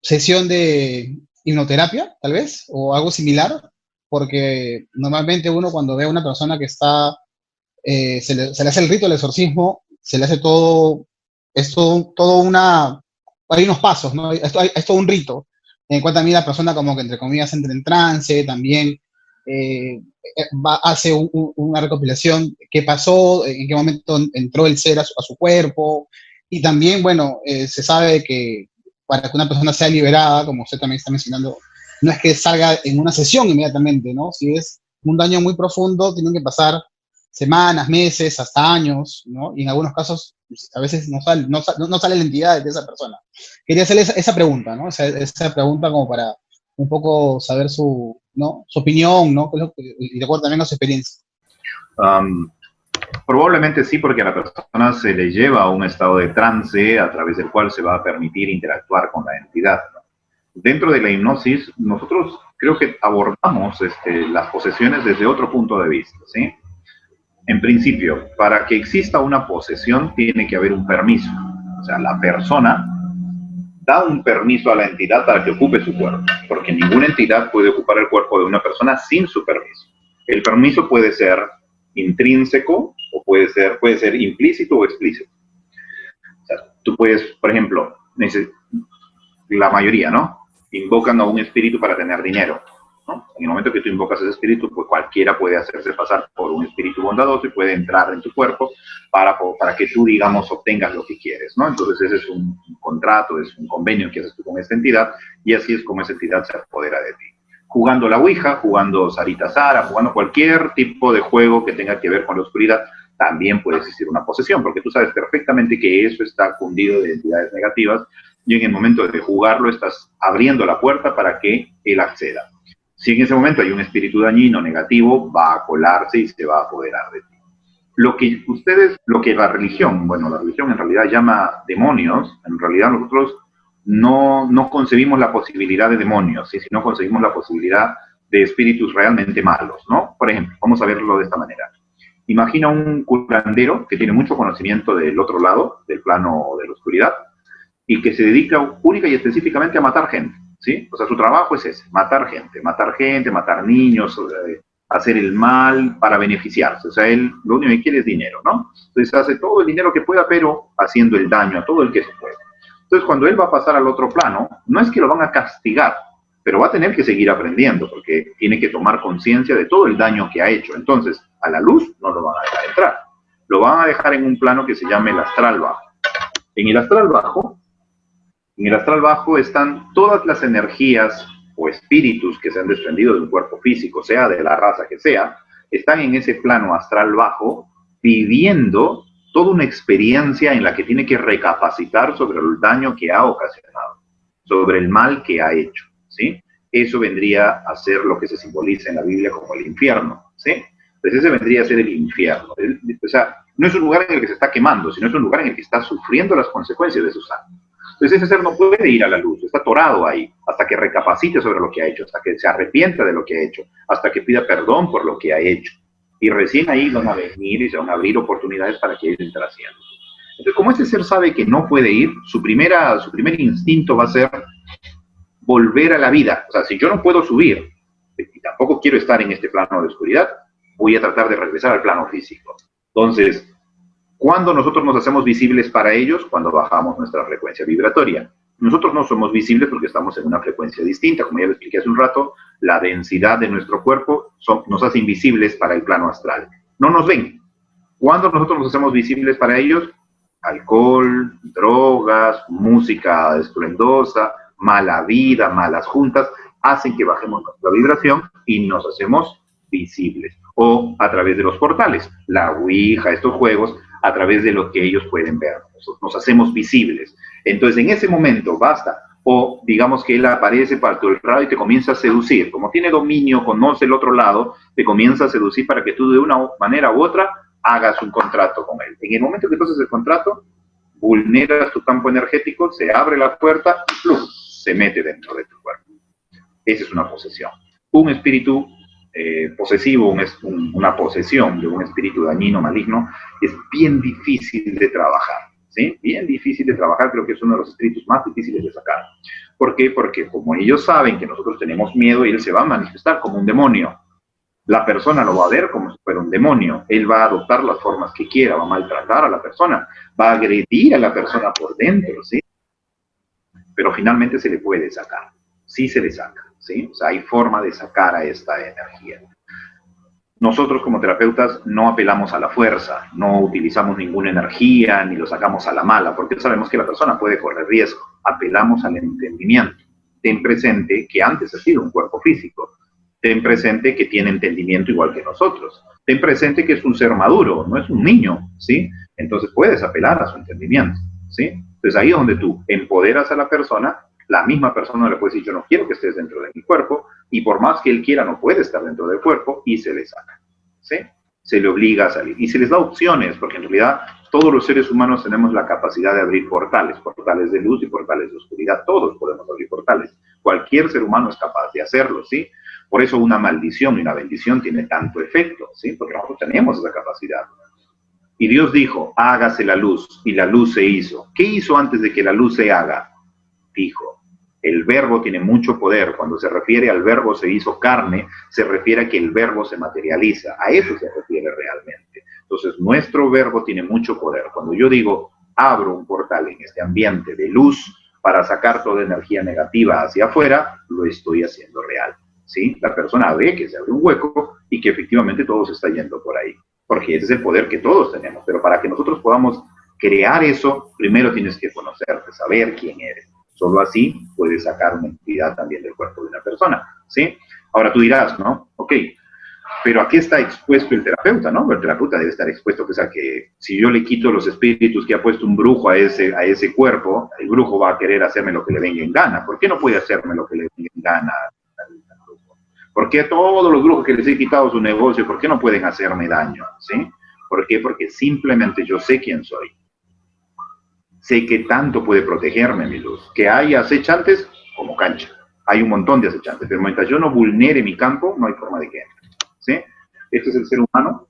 [SPEAKER 3] sesión de hipnoterapia, tal vez, o algo similar, porque normalmente uno cuando ve a una persona que está, se le hace el rito del exorcismo, se le hace todo, todo una, hay unos pasos, ¿no? Es todo un rito. En cuanto a mí la persona como que entre comillas entra en trance, también hace una recopilación, qué pasó, en qué momento entró el ser a su cuerpo, y también, bueno, se sabe que para que una persona sea liberada, como usted también está mencionando, no es que salga en una sesión inmediatamente, ¿no? Si es un daño muy profundo, tienen que pasar semanas, meses, hasta años, ¿no? Y en algunos casos, pues, a veces no sale la entidad de esa persona. Quería hacerle esa pregunta, ¿no? Esa pregunta como para un poco saber su, ¿no? Su opinión, ¿no? Y de acuerdo también a su experiencia.
[SPEAKER 2] Probablemente sí, porque a la persona se le lleva a un estado de trance a través del cual se va a permitir interactuar con la entidad, ¿no? Dentro de la hipnosis, nosotros creo que abordamos las posesiones desde otro punto de vista, ¿sí? En principio, para que exista una posesión tiene que haber un permiso. O sea, la persona da un permiso a la entidad para que ocupe su cuerpo, porque ninguna entidad puede ocupar el cuerpo de una persona sin su permiso. El permiso puede ser intrínseco o puede ser implícito o explícito. O sea, tú puedes, por ejemplo, la mayoría, ¿no? Invocan a un espíritu para tener dinero, ¿no? En el momento que tú invocas a ese espíritu, pues cualquiera puede hacerse pasar por un espíritu bondadoso y puede entrar en tu cuerpo para que tú, digamos, obtengas lo que quieres, ¿no? Entonces ese es un contrato, es un convenio que haces tú con esta entidad y así es como esa entidad se apodera de ti. jugando la Ouija, jugando Sarita Sara, jugando cualquier tipo de juego que tenga que ver con la oscuridad, también puede existir una posesión, porque tú sabes perfectamente que eso está cundido de entidades negativas y en el momento de jugarlo estás abriendo la puerta para que él acceda. Si en ese momento hay un espíritu dañino, negativo, va a colarse y se va a apoderar de ti. Lo que la religión en realidad llama demonios, en realidad nosotros no concebimos la posibilidad de demonios, ¿sí? Sino concebimos la posibilidad de espíritus realmente malos, ¿no? Por ejemplo, vamos a verlo de esta manera. Imagina un curandero que tiene mucho conocimiento del otro lado, del plano de la oscuridad, y que se dedica única y específicamente a matar gente, ¿sí? O sea, su trabajo es ese, matar gente, matar niños, hacer el mal para beneficiarse. O sea, él lo único que quiere es dinero, ¿no? Entonces hace todo el dinero que pueda, pero haciendo el daño a todo el que se puede. Entonces, cuando él va a pasar al otro plano, no es que lo van a castigar, pero va a tener que seguir aprendiendo, porque tiene que tomar conciencia de todo el daño que ha hecho. Entonces, a la luz no lo van a dejar entrar. Lo van a dejar en un plano que se llama el astral bajo. En el astral bajo están todas las energías o espíritus que se han desprendido de un cuerpo físico, sea de la raza que sea, están en ese plano astral bajo viviendo toda una experiencia en la que tiene que recapacitar sobre el daño que ha ocasionado, sobre el mal que ha hecho, ¿sí? Eso vendría a ser lo que se simboliza en la Biblia como el infierno, ¿sí? Pues ese vendría a ser el infierno. O sea, no es un lugar en el que se está quemando, sino es un lugar en el que está sufriendo las consecuencias de sus actos. Entonces ese ser no puede ir a la luz, está atorado ahí, hasta que recapacite sobre lo que ha hecho, hasta que se arrepienta de lo que ha hecho, hasta que pida perdón por lo que ha hecho. Y recién ahí van a venir y se van a abrir oportunidades para que él entre haciendo. Entonces, como este ser sabe que no puede ir, su primer instinto va a ser volver a la vida. O sea, si yo no puedo subir, y tampoco quiero estar en este plano de oscuridad, voy a tratar de regresar al plano físico. Entonces, ¿cuándo nosotros nos hacemos visibles para ellos? Cuando bajamos nuestra frecuencia vibratoria. Nosotros no somos visibles porque estamos en una frecuencia distinta. Como ya lo expliqué hace un rato, la densidad de nuestro cuerpo nos hace invisibles para el plano astral. No nos ven. ¿Cuándo nosotros nos hacemos visibles para ellos? Alcohol, drogas, música estruendosa, mala vida, malas juntas, hacen que bajemos nuestra vibración y nos hacemos visibles. O a través de los portales, la Ouija, estos juegos, a través de lo que ellos pueden ver. Nos hacemos visibles. Entonces, en ese momento, basta. O digamos que él aparece para tu lado y te comienza a seducir. Como tiene dominio, conoce el otro lado, te comienza a seducir para que tú de una manera u otra hagas un contrato con él. En el momento que tú haces el contrato, vulneras tu campo energético, se abre la puerta y ¡plum!, se mete dentro de tu cuerpo. Esa es una posesión. Un espíritu posesivo, una posesión de un espíritu dañino, maligno, es bien difícil de trabajar, ¿sí? Bien difícil de trabajar, creo que es uno de los espíritus más difíciles de sacar. ¿Por qué? Porque como ellos saben que nosotros tenemos miedo, él se va a manifestar como un demonio. La persona lo va a ver como si fuera un demonio. Él va a adoptar las formas que quiera, va a maltratar a la persona, va a agredir a la persona por dentro, ¿sí? Pero finalmente se le puede sacar, sí se le saca, ¿sí? O sea, hay forma de sacar a esta energía. Nosotros como terapeutas no apelamos a la fuerza, no utilizamos ninguna energía, ni lo sacamos a la mala, porque sabemos que la persona puede correr riesgo. Apelamos al entendimiento. Ten presente que antes ha sido un cuerpo físico. Ten presente que tiene entendimiento igual que nosotros. Ten presente que es un ser maduro, no es un niño, ¿sí? Entonces puedes apelar a su entendimiento, ¿sí? Entonces ahí es donde tú empoderas a la persona, la misma persona le puede decir, yo no quiero que estés dentro de mi cuerpo, y por más que él quiera, no puede estar dentro del cuerpo, y se le saca, ¿sí? Se le obliga a salir. Y se les da opciones, porque en realidad todos los seres humanos tenemos la capacidad de abrir portales de luz y portales de oscuridad. Todos podemos abrir portales. Cualquier ser humano es capaz de hacerlo, ¿sí? Por eso una maldición y una bendición tiene tanto efecto, ¿sí? Porque nosotros tenemos esa capacidad. Y Dios dijo, hágase la luz, y la luz se hizo. ¿Qué hizo antes de que la luz se haga? Dijo, el verbo tiene mucho poder. Cuando se refiere al verbo se hizo carne, se refiere a que el verbo se materializa. A eso se refiere realmente. Entonces, nuestro verbo tiene mucho poder. Cuando yo digo, abro un portal en este ambiente de luz para sacar toda energía negativa hacia afuera, lo estoy haciendo real, ¿sí? La persona ve que se abre un hueco y que efectivamente todo se está yendo por ahí. Porque ese es el poder que todos tenemos. Pero para que nosotros podamos crear eso, primero tienes que conocerte, saber quién eres. Solo así puedes sacar una entidad también del cuerpo de una persona, ¿sí? Ahora tú dirás, ¿no? Ok, pero ¿a qué está expuesto el terapeuta, no? El terapeuta debe estar expuesto pues, a que si yo le quito los espíritus que ha puesto un brujo a ese cuerpo, el brujo va a querer hacerme lo que le venga en gana. ¿Por qué no puede hacerme lo que le venga en gana al brujo? ¿Por qué a todos los brujos que les he quitado su negocio, por qué no pueden hacerme daño? ¿Sí? ¿Por qué? Porque simplemente yo sé quién soy. Sé que tanto puede protegerme mi luz. Que hay acechantes como cancha. Hay un montón de acechantes, pero mientras yo no vulnere mi campo, no hay forma de que entre. ¿Sí? Este es el ser humano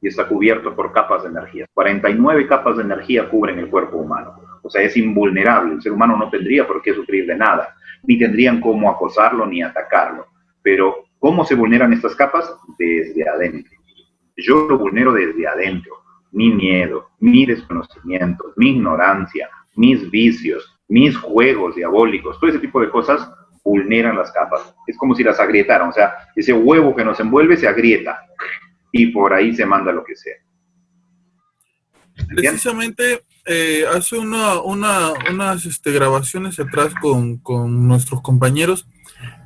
[SPEAKER 2] y está cubierto por capas de energía. 49 capas de energía cubren el cuerpo humano. O sea, es invulnerable. El ser humano no tendría por qué sufrir de nada. Ni tendrían cómo acosarlo ni atacarlo. Pero, ¿cómo se vulneran estas capas? Desde adentro. Yo lo vulnero desde adentro. Mi miedo, mi desconocimiento, mi ignorancia, mis vicios, mis juegos diabólicos, todo ese tipo de cosas vulneran las capas. Es como si las agrietaran, o sea, ese huevo que nos envuelve se agrieta y por ahí se manda lo que sea.
[SPEAKER 1] ¿Entiendes? Precisamente hace unas grabaciones atrás con nuestros compañeros,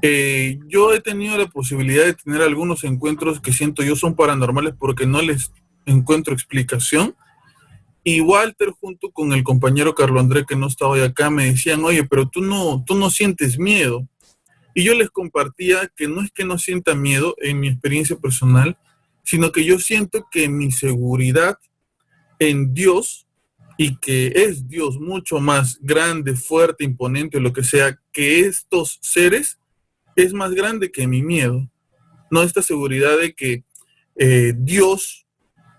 [SPEAKER 1] yo he tenido la posibilidad de tener algunos encuentros que siento yo son paranormales porque no les encuentro explicación. Y Walter, junto con el compañero Carlos André, que no está hoy acá, me decían, oye, pero tú no sientes miedo. Y yo les compartía que no es que no sienta miedo en mi experiencia personal, sino que yo siento que mi seguridad en Dios, y que es Dios mucho más grande, fuerte, imponente, lo que sea, que estos seres, es más grande que mi miedo. No, esta seguridad de que Dios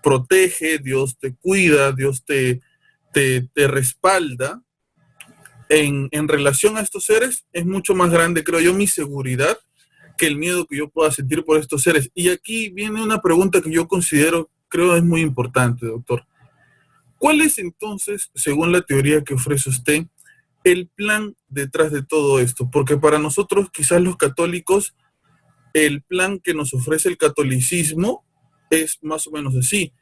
[SPEAKER 1] protege, Dios te cuida, Dios te respalda en relación a estos seres, es mucho más grande, creo yo, mi seguridad que el miedo que yo pueda sentir por estos seres. Y aquí viene una pregunta que yo considero, creo es muy importante, doctor. ¿Cuál es entonces, según la teoría que ofrece usted, el plan detrás de todo esto? Porque para nosotros, quizás los católicos, el plan que nos ofrece el catolicismo es más o menos así.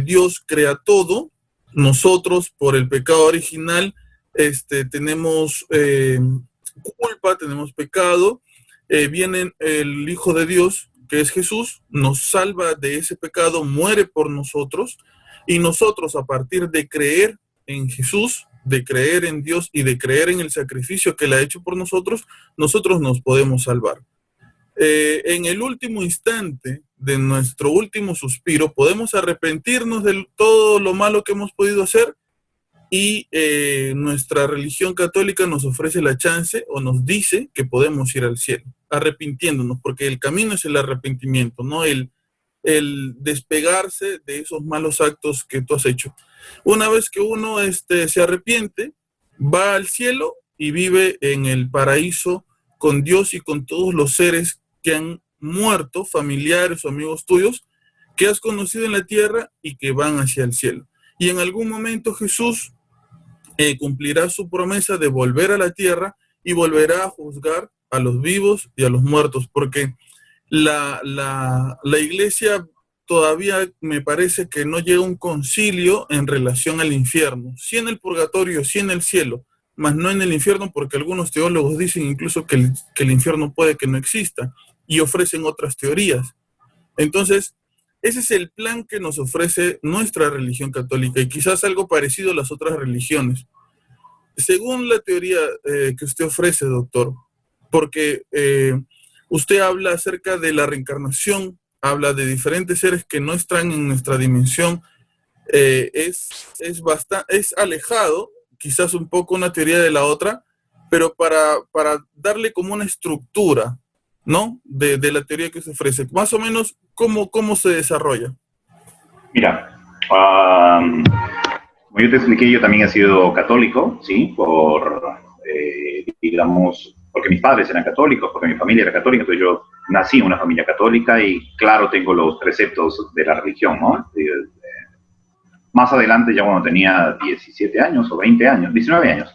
[SPEAKER 1] Dios crea todo, nosotros por el pecado original tenemos culpa, tenemos pecado, viene el Hijo de Dios, que es Jesús, nos salva de ese pecado, muere por nosotros, y nosotros a partir de creer en Jesús, de creer en Dios y de creer en el sacrificio que Él ha hecho por nosotros, nosotros nos podemos salvar. En el último instante de nuestro último suspiro, podemos arrepentirnos de todo lo malo que hemos podido hacer y nuestra religión católica nos ofrece la chance o nos dice que podemos ir al cielo, arrepintiéndonos, porque el camino es el arrepentimiento, no el despegarse de esos malos actos que tú has hecho. Una vez que uno se arrepiente, va al cielo y vive en el paraíso con Dios y con todos los seres que han muerto, familiares o amigos tuyos, que has conocido en la tierra y que van hacia el cielo. Y en algún momento Jesús cumplirá su promesa de volver a la tierra y volverá a juzgar a los vivos y a los muertos, porque la iglesia todavía me parece que no llega a un concilio en relación al infierno, sí en el purgatorio, sí en el cielo, mas no en el infierno, porque algunos teólogos dicen incluso que el infierno puede que no exista y ofrecen otras teorías. Entonces, ese es el plan que nos ofrece nuestra religión católica y quizás algo parecido a las otras religiones. Según la teoría que usted ofrece, doctor, porque usted habla acerca de la reencarnación, habla de diferentes seres que no están en nuestra dimensión, es alejado, quizás un poco una teoría de la otra, pero para darle como una estructura, ¿no? De la teoría que se ofrece. Más o menos, ¿cómo se desarrolla?
[SPEAKER 2] Mira, como yo te expliqué, yo también he sido católico, ¿sí? Digamos, porque mis padres eran católicos, porque mi familia era católica, entonces yo nací en una familia católica y claro, tengo los preceptos de la religión, ¿no? Más adelante, ya cuando tenía 17 años o 20 años, 19 años,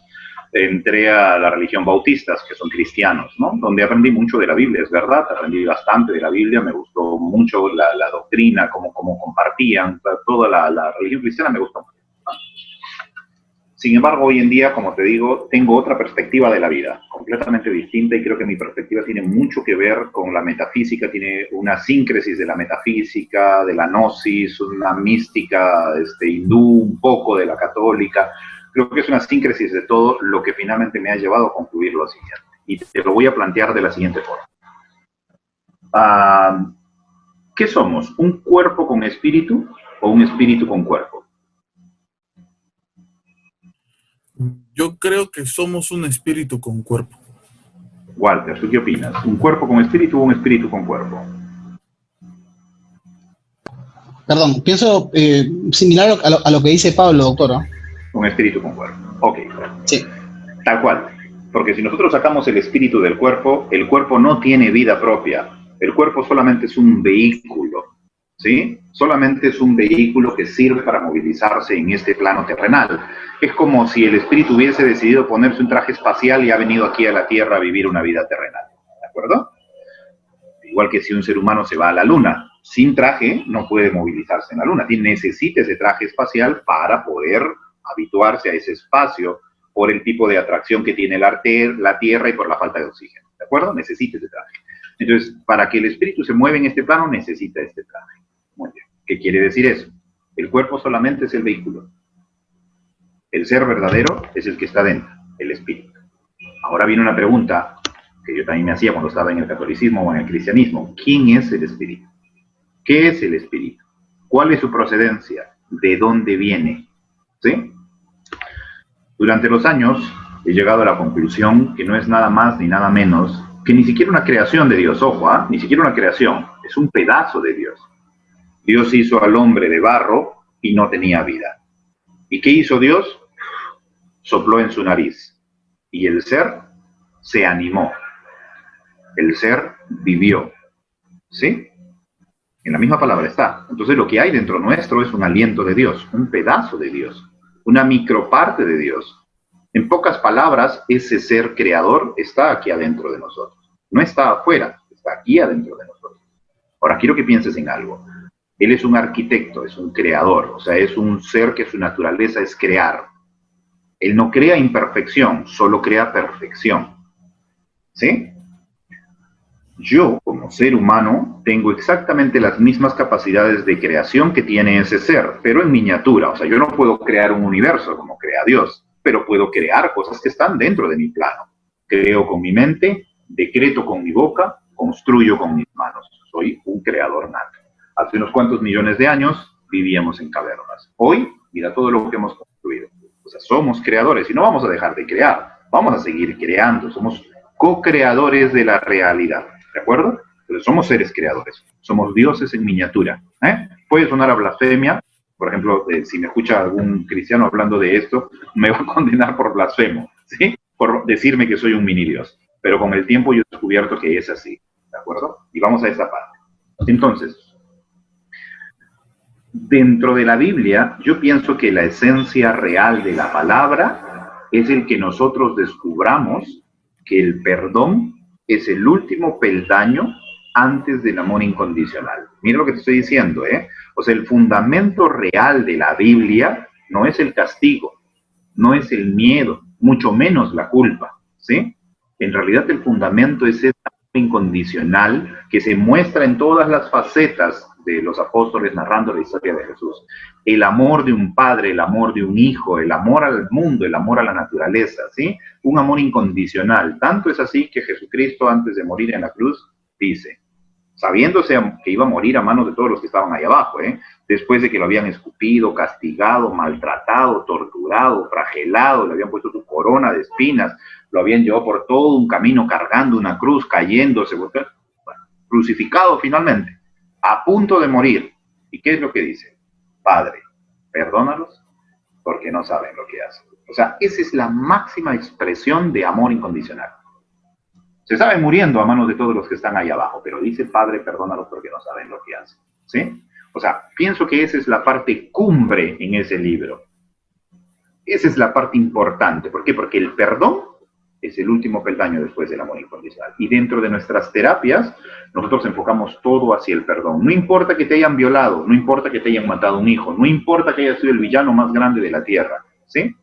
[SPEAKER 2] entré a la religión bautistas, que son cristianos, ¿no? Donde aprendí mucho de la Biblia, es verdad, aprendí bastante de la Biblia, me gustó mucho la doctrina, cómo compartían, toda la religión cristiana me gustó mucho. Sin embargo, hoy en día, como te digo, tengo otra perspectiva de la vida, completamente distinta, y creo que mi perspectiva tiene mucho que ver con la metafísica, tiene una síncresis de la metafísica, de la gnosis, una mística hindú, un poco de la católica. Creo que es una síncresis de todo lo que finalmente me ha llevado a concluir lo siguiente. Y te lo voy a plantear de la siguiente forma. ¿Qué somos? ¿Un cuerpo con espíritu o un espíritu con cuerpo?
[SPEAKER 1] Yo creo que somos un espíritu con cuerpo.
[SPEAKER 2] Walter, ¿tú qué opinas? ¿Un cuerpo con espíritu o un espíritu con cuerpo?
[SPEAKER 3] Perdón, pienso similar a lo que dice Pablo, doctor, ¿no?
[SPEAKER 2] Un espíritu con cuerpo. Ok.
[SPEAKER 3] Sí.
[SPEAKER 2] Tal cual. Porque si nosotros sacamos el espíritu del cuerpo, el cuerpo no tiene vida propia. El cuerpo solamente es un vehículo, ¿sí? Solamente es un vehículo que sirve para movilizarse en este plano terrenal. Es como si el espíritu hubiese decidido ponerse un traje espacial y ha venido aquí a la Tierra a vivir una vida terrenal. ¿De acuerdo? Igual que si un ser humano se va a la Luna, sin traje no puede movilizarse en la Luna. Necesita ese traje espacial para poder habituarse a ese espacio por el tipo de atracción que tiene la Tierra y por la falta de oxígeno. ¿De acuerdo? Necesita ese traje. Entonces, para que el espíritu se mueva en este plano, necesita este traje. Muy bien. ¿Qué quiere decir eso? El cuerpo solamente es el vehículo. El ser verdadero es el que está dentro, el espíritu. Ahora viene una pregunta que yo también me hacía cuando estaba en el catolicismo o en el cristianismo. ¿Quién es el espíritu? ¿Qué es el espíritu? ¿Cuál es su procedencia? ¿De dónde viene? ¿Sí? Durante los años he llegado a la conclusión que no es nada más ni nada menos que ni siquiera una creación de Dios. Ojo, ni siquiera una creación, es un pedazo de Dios. Dios hizo al hombre de barro y no tenía vida. ¿Y qué hizo Dios? Sopló en su nariz y el ser se animó. El ser vivió. ¿Sí? En la misma palabra está. Entonces lo que hay dentro nuestro es un aliento de Dios, un pedazo de Dios, una microparte de Dios. En pocas palabras, ese ser creador está aquí adentro de nosotros. No está afuera, está aquí adentro de nosotros. Ahora, quiero que pienses en algo. Él es un arquitecto, es un creador, o sea, es un ser que su naturaleza es crear. Él no crea imperfección, solo crea perfección. ¿Sí? Yo, como ser humano, tengo exactamente las mismas capacidades de creación que tiene ese ser, pero en miniatura. O sea, yo no puedo crear un universo como crea Dios, pero puedo crear cosas que están dentro de mi plano. Creo con mi mente, decreto con mi boca, construyo con mis manos. Soy un creador nato. Hace unos cuantos millones de años vivíamos en cavernas. Hoy, mira todo lo que hemos construido. O sea, somos creadores y no vamos a dejar de crear. Vamos a seguir creando. Somos co-creadores de la realidad. ¿De acuerdo? Pero somos seres creadores. Somos dioses en miniatura. Puede sonar a blasfemia. Por ejemplo, si me escucha algún cristiano hablando de esto, me va a condenar por blasfemo, ¿sí? Por decirme que soy un mini dios. Pero con el tiempo yo he descubierto que es así. ¿De acuerdo? Y vamos a esta parte. Entonces, dentro de la Biblia, yo pienso que la esencia real de la palabra es el que nosotros descubramos que el perdón es el último peldaño antes del amor incondicional. Mira lo que te estoy diciendo, ¿eh? O sea, el fundamento real de la Biblia no es el castigo, no es el miedo, mucho menos la culpa, ¿sí? En realidad el fundamento es ese amor incondicional que se muestra en todas las facetas de los apóstoles narrando la historia de Jesús. El amor de un padre, el amor de un hijo, el amor al mundo, el amor a la naturaleza, ¿sí? Un amor incondicional. Tanto es así que Jesucristo, antes de morir en la cruz, dice, sabiéndose que iba a morir a manos de todos los que estaban ahí abajo, después de que lo habían escupido, castigado, maltratado, torturado, flagelado, le habían puesto su corona de espinas, lo habían llevado por todo un camino cargando una cruz, cayéndose, bueno, crucificado finalmente, a punto de morir. ¿Y qué es lo que dice? Padre, perdónalos porque no saben lo que hacen. O sea, esa es la máxima expresión de amor incondicional. Se sabe muriendo a manos de todos los que están ahí abajo, pero dice, Padre, perdónalos porque no saben lo que hacen. ¿Sí? O sea, pienso que esa es la parte cumbre en ese libro. Esa es la parte importante. ¿Por qué? Porque el perdón es el último peldaño después del amor incondicional. Y dentro de nuestras terapias, nosotros enfocamos todo hacia el perdón. No importa que te hayan violado, no importa que te hayan matado un hijo, no importa que hayas sido el villano más grande de la tierra, ¿sí?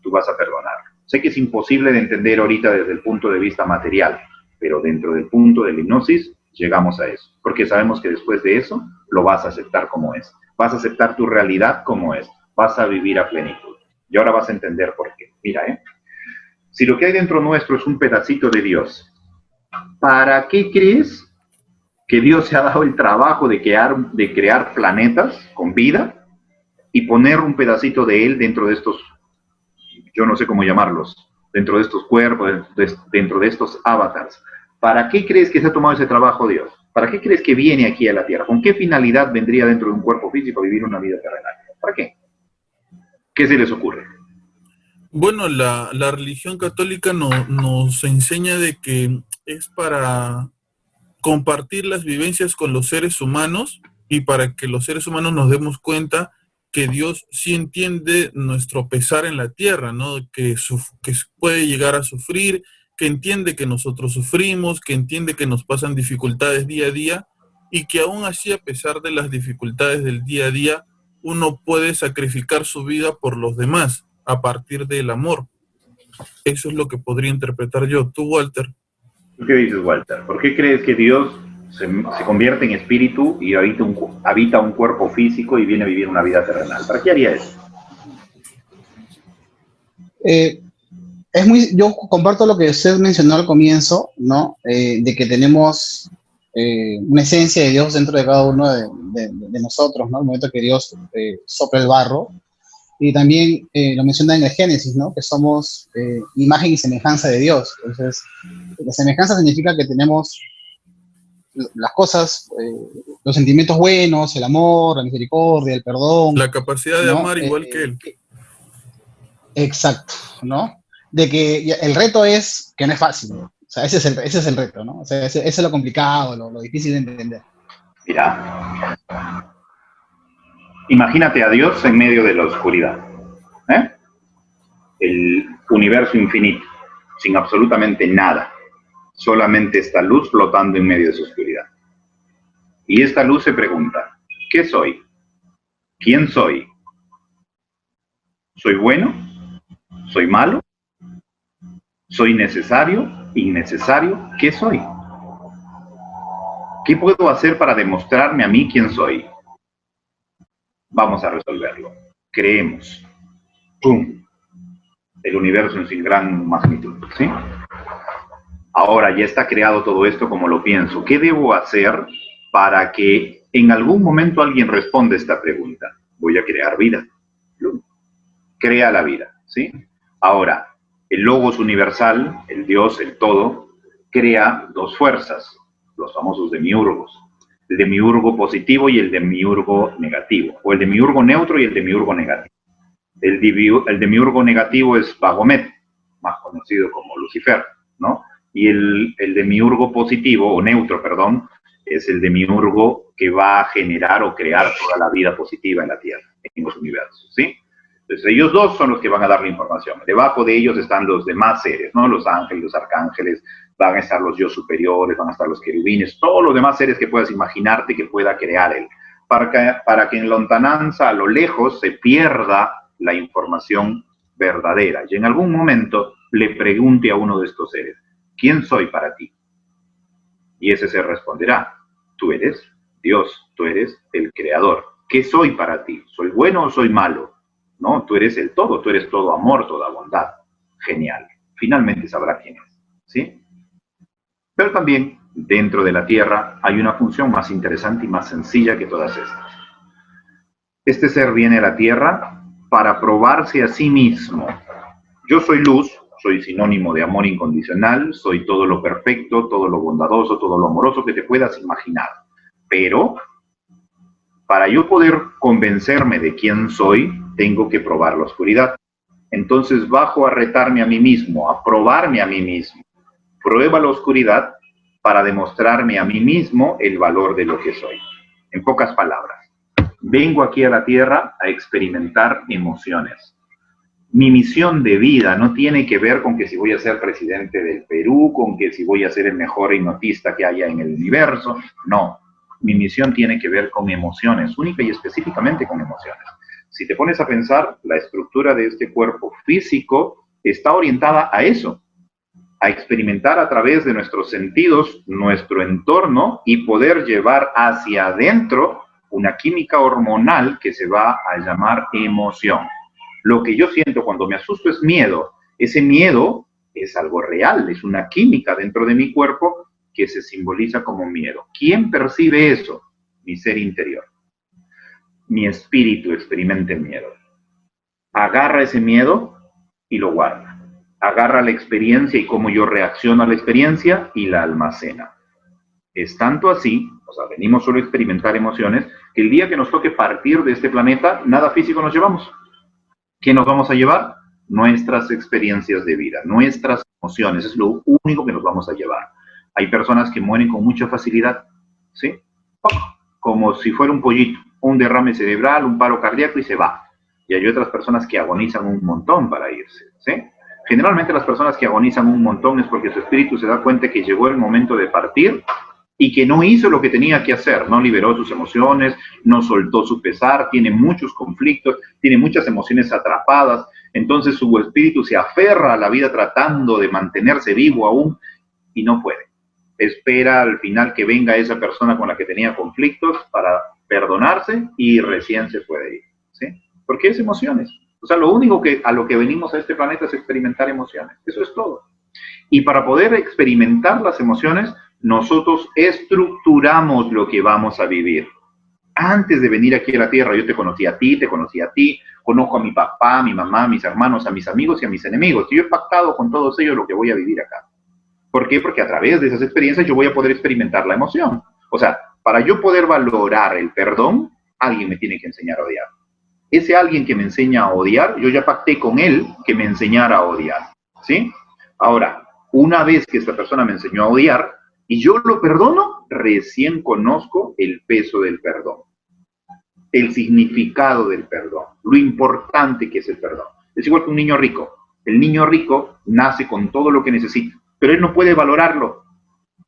[SPEAKER 2] tú vas a perdonar. Sé que es imposible de entender ahorita desde el punto de vista material, pero dentro del punto de la hipnosis llegamos a eso, porque sabemos que después de eso lo vas a aceptar como es. Vas a aceptar tu realidad como es. Vas a vivir a plenitud. Y ahora vas a entender por qué. Mira, si lo que hay dentro nuestro es un pedacito de Dios, ¿para qué crees que Dios se ha dado el trabajo de crear planetas con vida y poner un pedacito de Él dentro de estos, yo no sé cómo llamarlos, dentro de estos cuerpos, dentro de estos avatars? ¿Para qué crees que se ha tomado ese trabajo Dios? ¿Para qué crees que viene aquí a la Tierra? ¿Con qué finalidad vendría dentro de un cuerpo físico a vivir una vida terrenal? ¿Para qué? ¿Qué se les ocurre?
[SPEAKER 1] Bueno, la religión católica nos enseña de que es para compartir las vivencias con los seres humanos y para que los seres humanos nos demos cuenta que Dios sí entiende nuestro pesar en la tierra, ¿no? Que puede llegar a sufrir, que entiende que nosotros sufrimos, que entiende que nos pasan dificultades día a día y que aún así, a pesar de las dificultades del día a día, uno puede sacrificar su vida por los demás a partir del amor. Eso es lo que podría interpretar yo. ¿Tú, Walter?
[SPEAKER 2] ¿Qué dices, Walter? ¿Por qué crees que Dios se convierte en espíritu y habita un cuerpo físico y viene a vivir una vida terrenal? ¿Para qué haría eso?
[SPEAKER 3] Yo comparto lo que usted mencionó al comienzo, ¿no? De que tenemos una esencia de Dios dentro de cada uno de nosotros, ¿no? El momento que Dios sopla el barro. Y también lo menciona en el Génesis, ¿no? Que somos imagen y semejanza de Dios. Entonces, la semejanza significa que tenemos las cosas, los sentimientos buenos, el amor, la misericordia, el perdón.
[SPEAKER 1] La capacidad de
[SPEAKER 3] ¿no?
[SPEAKER 1] amar igual que Él.
[SPEAKER 3] Exacto, ¿no? De que el reto es que no es fácil, ¿no? O sea, ese es el reto, ¿no? O sea, ese es lo complicado, lo difícil de entender.
[SPEAKER 2] Mira, imagínate a Dios en medio de la oscuridad, el universo infinito, sin absolutamente nada, solamente esta luz flotando en medio de su oscuridad. Y esta luz se pregunta, ¿qué soy? ¿Quién soy? ¿Soy bueno? ¿Soy malo? ¿Soy necesario? ¿Innecesario? ¿Qué soy? ¿Qué puedo hacer para demostrarme a mí quién soy? Vamos a resolverlo. Creemos. ¡Pum! El universo en su gran magnitud, ¿sí? Ahora ya está creado todo esto como lo pienso. ¿Qué debo hacer para que en algún momento alguien responda esta pregunta? Voy a crear vida. Crea la vida, ¿sí? Ahora, el Logos universal, el Dios, el todo, crea dos fuerzas, los famosos demiurgos. El demiurgo positivo y el demiurgo negativo, o el demiurgo neutro y el demiurgo negativo. El demiurgo negativo es Baphomet, más conocido como Lucifer, ¿no? Y el demiurgo positivo, o neutro, perdón, es el demiurgo que va a generar o crear toda la vida positiva en la Tierra, en los universos, ¿sí? Entonces ellos dos son los que van a dar la información. Debajo de ellos están los demás seres, ¿no? Los ángeles, los arcángeles, van a estar los dios superiores, van a estar los querubines, todos los demás seres que puedas imaginarte que pueda crear él. Para que en lontananza, a lo lejos, se pierda la información verdadera. Y en algún momento le pregunte a uno de estos seres, ¿quién soy para ti? Y ese ser responderá, tú eres Dios, tú eres el creador. ¿Qué soy para ti? ¿Soy bueno o soy malo? No, tú eres el todo, tú eres todo amor, toda bondad. Genial. Finalmente sabrá quién es, ¿sí? Pero también dentro de la Tierra hay una función más interesante y más sencilla que todas estas. Este ser viene a la Tierra para probarse a sí mismo. Yo soy luz, soy sinónimo de amor incondicional, soy todo lo perfecto, todo lo bondadoso, todo lo amoroso que te puedas imaginar. Pero para yo poder convencerme de quién soy, tengo que probar la oscuridad. Entonces bajo a retarme a mí mismo, a probarme a mí mismo. Prueba la oscuridad para demostrarme a mí mismo el valor de lo que soy. En pocas palabras, vengo aquí a la Tierra a experimentar emociones. Mi misión de vida no tiene que ver con que si voy a ser presidente del Perú, con que si voy a ser el mejor hipnotista que haya en el universo. No, mi misión tiene que ver con emociones, única y específicamente con emociones. Si te pones a pensar, la estructura de este cuerpo físico está orientada a eso, a experimentar a través de nuestros sentidos nuestro entorno y poder llevar hacia adentro una química hormonal que se va a llamar emoción. Lo que yo siento cuando me asusto es miedo. Ese miedo es algo real, es una química dentro de mi cuerpo que se simboliza como miedo. ¿Quién percibe eso? Mi ser interior. Mi espíritu experimenta el miedo. Agarra ese miedo y lo guarda. Agarra la experiencia y cómo yo reacciono a la experiencia y la almacena. Es tanto así, o sea, venimos solo a experimentar emociones, que el día que nos toque partir de este planeta, nada físico nos llevamos. ¿Qué nos vamos a llevar? Nuestras experiencias de vida, nuestras emociones, es lo único que nos vamos a llevar. Hay personas que mueren con mucha facilidad, ¿sí? Como si fuera un pollito, un derrame cerebral, un paro cardíaco y se va. Y hay otras personas que agonizan un montón para irse, ¿sí? Generalmente las personas que agonizan un montón es porque su espíritu se da cuenta que llegó el momento de partir y que no hizo lo que tenía que hacer, no liberó sus emociones, no soltó su pesar, tiene muchos conflictos, tiene muchas emociones atrapadas, entonces su espíritu se aferra a la vida tratando de mantenerse vivo aún y no puede. Espera al final que venga esa persona con la que tenía conflictos para perdonarse y recién se puede ir, ¿sí? Porque es emociones. O sea, lo único a lo que venimos a este planeta es experimentar emociones. Eso es todo. Y para poder experimentar las emociones, nosotros estructuramos lo que vamos a vivir. Antes de venir aquí a la Tierra, yo te conocí a ti, conozco a mi papá, a mi mamá, a mis hermanos, a mis amigos y a mis enemigos. Y yo he pactado con todos ellos lo que voy a vivir acá. ¿Por qué? Porque a través de esas experiencias yo voy a poder experimentar la emoción. O sea, para yo poder valorar el perdón, alguien me tiene que enseñar a odiar. Ese alguien que me enseña a odiar, yo ya pacté con él que me enseñara a odiar, ¿sí? Ahora, una vez que esta persona me enseñó a odiar y yo lo perdono, recién conozco el peso del perdón, el significado del perdón, lo importante que es el perdón. Es igual que un niño rico. El niño rico nace con todo lo que necesita, pero él no puede valorarlo.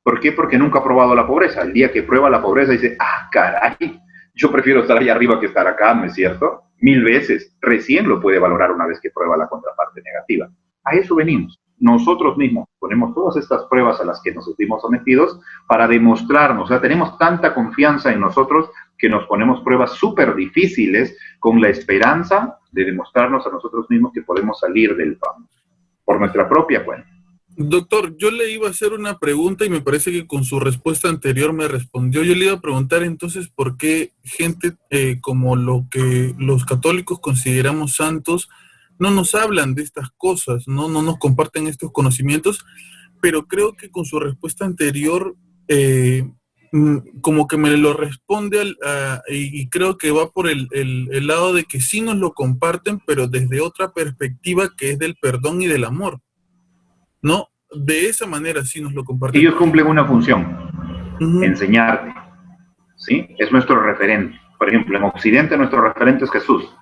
[SPEAKER 2] ¿Por qué? Porque nunca ha probado la pobreza. El día que prueba la pobreza dice, ah, caray, yo prefiero estar allá arriba que estar acá, ¿no es cierto? 1000 veces. Recién lo puede valorar una vez que prueba la contraparte negativa. A eso venimos. Nosotros mismos ponemos todas estas pruebas a las que nos sentimos sometidos para demostrarnos. O sea, tenemos tanta confianza en nosotros que nos ponemos pruebas súper difíciles con la esperanza de demostrarnos a nosotros mismos que podemos salir del fango por nuestra propia cuenta.
[SPEAKER 1] Doctor, yo le iba a hacer una pregunta y me parece que con su respuesta anterior me respondió. Yo le iba a preguntar entonces por qué gente como lo que los católicos consideramos santos no nos hablan de estas cosas, no nos comparten estos conocimientos, pero creo que con su respuesta anterior como que me lo responde y creo que va por el lado de que sí nos lo comparten, pero desde otra perspectiva que es del perdón y del amor. No, de esa manera sí nos lo comparten.
[SPEAKER 2] Ellos cumplen una función, enseñarte, ¿sí? Es nuestro referente. Por ejemplo, en Occidente nuestro referente es Jesús.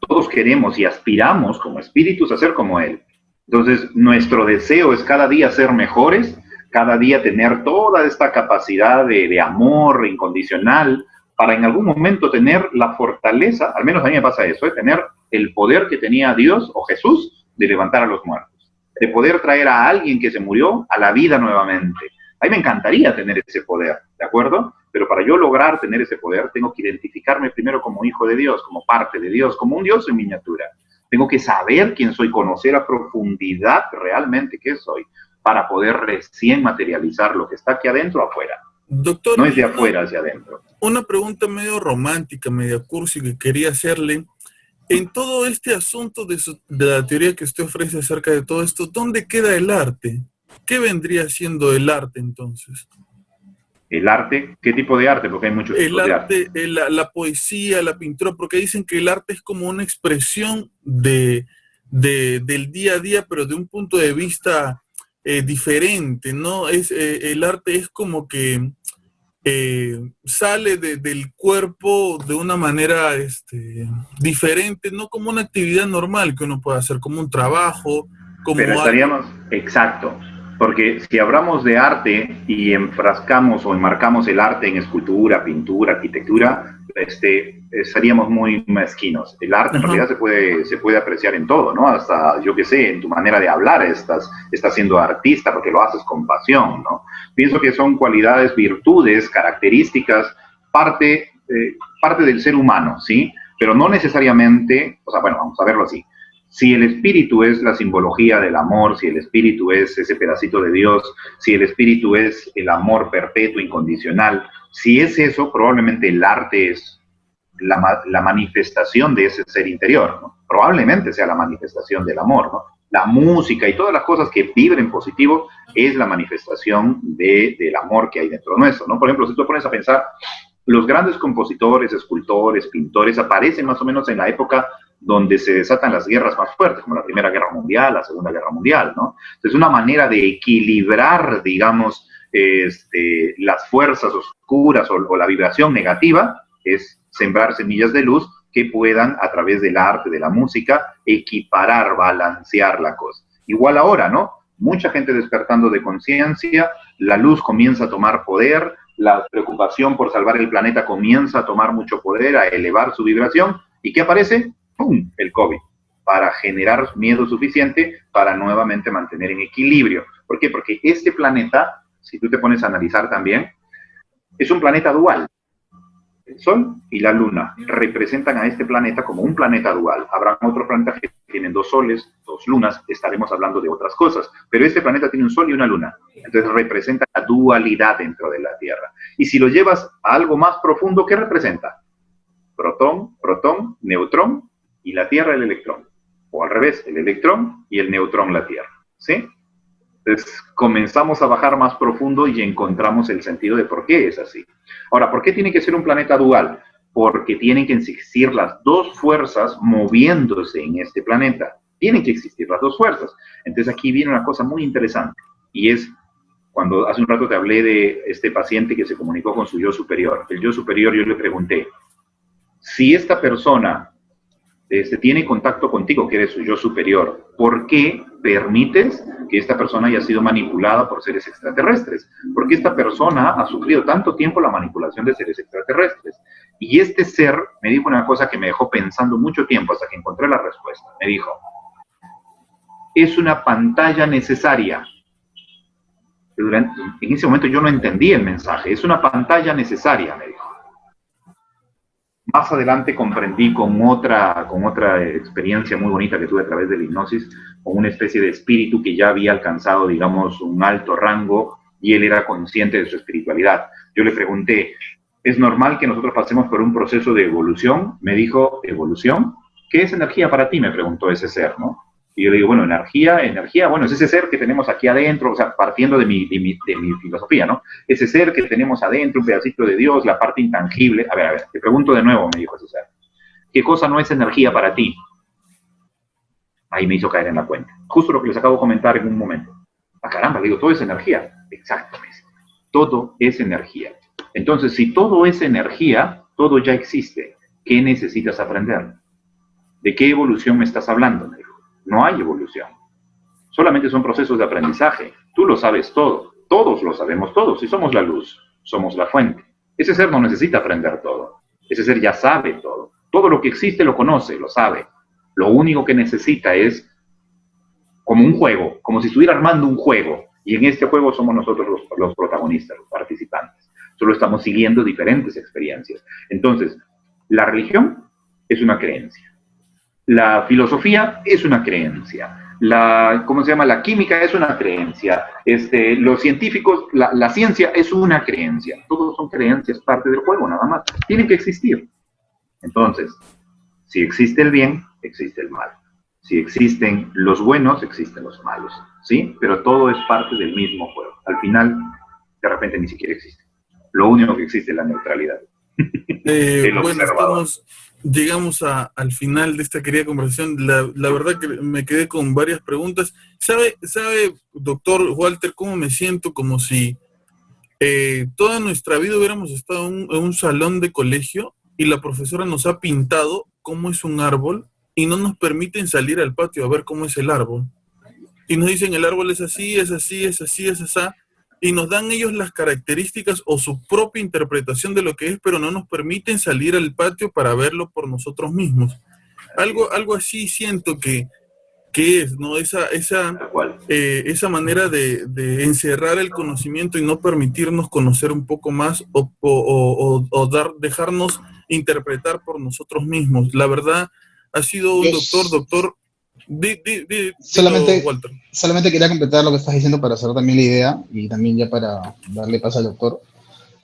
[SPEAKER 2] Todos queremos y aspiramos como espíritus a ser como Él. Entonces, nuestro deseo es cada día ser mejores, cada día tener toda esta capacidad de amor incondicional, para en algún momento tener la fortaleza, al menos a mí me pasa eso, tener el poder que tenía Dios o Jesús de levantar a los muertos, de poder traer a alguien que se murió a la vida nuevamente. A mí me encantaría tener ese poder, ¿de acuerdo? Pero para yo lograr tener ese poder, tengo que identificarme primero como hijo de Dios, como parte de Dios, como un Dios en miniatura. Tengo que saber quién soy, conocer a profundidad realmente qué soy, para poder recién materializar lo que está aquí adentro afuera.
[SPEAKER 1] Doctor,
[SPEAKER 2] no es de afuera hacia adentro.
[SPEAKER 1] Una pregunta medio romántica, medio cursi que quería hacerle. En todo este asunto de la teoría que usted ofrece acerca de todo esto, ¿dónde queda el arte? ¿Qué vendría siendo el arte entonces?
[SPEAKER 2] ¿El arte? ¿Qué tipo de arte? Porque hay muchos tipos de arte.
[SPEAKER 1] La poesía, la pintura, porque dicen que el arte es como una expresión del día a día, pero de un punto de vista diferente, ¿no? El arte es como que sale del cuerpo de una manera diferente, no como una actividad normal que uno puede hacer, como un trabajo, como
[SPEAKER 2] pero estaríamos, exacto, Porque si hablamos de arte y enfrascamos o enmarcamos el arte en escultura, pintura, arquitectura, seríamos muy mezquinos. El arte en realidad se puede apreciar en todo, ¿no? Hasta, yo qué sé, en tu manera de hablar estás siendo artista porque lo haces con pasión, ¿no? Pienso que son cualidades, virtudes, características, parte del ser humano, ¿sí? Pero no necesariamente, o sea, bueno, vamos a verlo así. Si el espíritu es la simbología del amor, si el espíritu es ese pedacito de Dios, si el espíritu es el amor perpetuo, incondicional, si es eso, probablemente el arte es la manifestación de ese ser interior, ¿no? Probablemente sea la manifestación del amor, ¿no? La música y todas las cosas que vibren positivo es la manifestación del amor que hay dentro nuestro, ¿no? Por ejemplo, si tú pones a pensar, los grandes compositores, escultores, pintores aparecen más o menos en la época donde se desatan las guerras más fuertes, como la Primera Guerra Mundial, la Segunda Guerra Mundial, ¿no? Entonces, una manera de equilibrar, digamos, las fuerzas oscuras o la vibración negativa es sembrar semillas de luz que puedan, a través del arte, de la música, equiparar, balancear la cosa. Igual ahora, ¿no? Mucha gente despertando de conciencia, la luz comienza a tomar poder, la preocupación por salvar el planeta comienza a tomar mucho poder, a elevar su vibración, ¿y qué aparece? ¡Pum! El COVID, para generar miedo suficiente para nuevamente mantener en equilibrio. ¿Por qué? Porque este planeta, si tú te pones a analizar también, es un planeta dual. El Sol y la Luna representan a este planeta como un planeta dual. Habrá otros planetas que tienen 2 soles, 2 lunas, estaremos hablando de otras cosas, pero este planeta tiene un sol y una luna, entonces representa la dualidad dentro de la Tierra. Y si lo llevas a algo más profundo, ¿qué representa? Protón, neutrón, y la Tierra el electrón. O al revés, el electrón y el neutrón la Tierra. ¿Sí? Entonces comenzamos a bajar más profundo y encontramos el sentido de por qué es así. Ahora, ¿por qué tiene que ser un planeta dual? Porque tienen que existir las 2 fuerzas moviéndose en este planeta. Tienen que existir las 2 fuerzas. Entonces aquí viene una cosa muy interesante. Y es cuando hace un rato te hablé de este paciente que se comunicó con su yo superior. El yo superior, yo le pregunté, si esta persona tiene contacto contigo, que eres su yo superior, ¿por qué permites que esta persona haya sido manipulada por seres extraterrestres? Porque esta persona ha sufrido tanto tiempo la manipulación de seres extraterrestres. Y este ser me dijo una cosa que me dejó pensando mucho tiempo hasta que encontré la respuesta. Me dijo, es una pantalla necesaria. En ese momento yo no entendí el mensaje. Es una pantalla necesaria, me dijo. Más adelante comprendí con otra experiencia muy bonita que tuve a través de la hipnosis, con una especie de espíritu que ya había alcanzado, digamos, un alto rango y él era consciente de su espiritualidad. Yo le pregunté, ¿es normal que nosotros pasemos por un proceso de evolución? Me dijo, ¿evolución? ¿Qué es energía para ti? Me preguntó ese ser, ¿no? Y yo le digo, bueno, energía, bueno, es ese ser que tenemos aquí adentro, o sea, partiendo de mi filosofía, ¿no? Ese ser que tenemos adentro, un pedacito de Dios, la parte intangible. A ver, te pregunto de nuevo, me dijo ese ser. ¿Qué cosa no es energía para ti? Ahí me hizo caer en la cuenta. Justo lo que les acabo de comentar en un momento. Ah, caramba, le digo, todo es energía. Exactamente. Todo es energía. Entonces, si todo es energía, todo ya existe. ¿Qué necesitas aprender? ¿De qué evolución me estás hablando? Me dijo. No hay evolución. Solamente son procesos de aprendizaje. Tú lo sabes todo. Todos lo sabemos todos. Y somos la luz. Somos la fuente. Ese ser no necesita aprender todo. Ese ser ya sabe todo. Todo lo que existe lo conoce, lo sabe. Lo único que necesita es como un juego, como si estuviera armando un juego. Y en este juego somos nosotros los protagonistas, los participantes. Solo estamos siguiendo diferentes experiencias. Entonces, la religión es una creencia. La filosofía es una creencia. La química es una creencia. Los científicos, la ciencia es una creencia. Todos son creencias, parte del juego, nada más. Tienen que existir. Entonces, si existe el bien, existe el mal. Si existen los buenos, existen los malos. ¿Sí? Pero todo es parte del mismo juego. Al final, de repente ni siquiera existe. Lo único que existe es la neutralidad.
[SPEAKER 1] Bueno, llegamos al final de esta querida conversación. La verdad que me quedé con varias preguntas. ¿Sabe, doctor Walter, cómo me siento? Como si toda nuestra vida hubiéramos estado en un salón de colegio y la profesora nos ha pintado cómo es un árbol y no nos permiten salir al patio a ver cómo es el árbol. y nos dicen el árbol es así, es así, es así, es así, y nos dan ellos las características o su propia interpretación de lo que es, pero no nos permiten salir al patio para verlo por nosotros mismos. Algo así siento que es, ¿no? Esa manera de encerrar el conocimiento y no permitirnos conocer un poco más o dejarnos interpretar por nosotros mismos. La verdad, ha sido un
[SPEAKER 3] Yo
[SPEAKER 1] doctor, dilo,
[SPEAKER 3] solamente,
[SPEAKER 1] Walter.
[SPEAKER 3] solamente quería completar lo que estás diciendo para hacer también la idea y también ya para darle paso al doctor.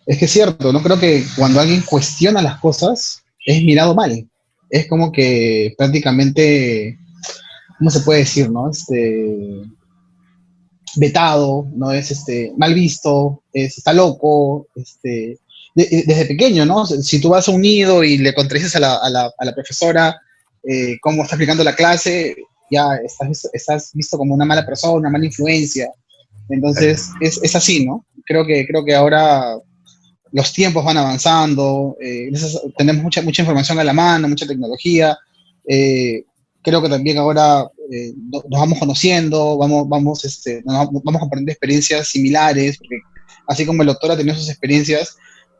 [SPEAKER 3] Es que es cierto, no creo que cuando alguien cuestiona las cosas es mirado mal. Es como que prácticamente, ¿cómo se puede decir, no? Vetado, no es mal visto, está loco, desde pequeño, ¿no? Si tú vas a un nido y le contradices a la profesora cómo está explicando la clase, ya estás visto como una mala persona, una mala influencia. Entonces, es así, ¿no? Creo que ahora los tiempos van avanzando, tenemos mucha información a la mano, mucha tecnología. eh, Creo que también ahora nos vamos conociendo, vamos compartiendo experiencias similares, porque así como el doctor ha tenido sus experiencias,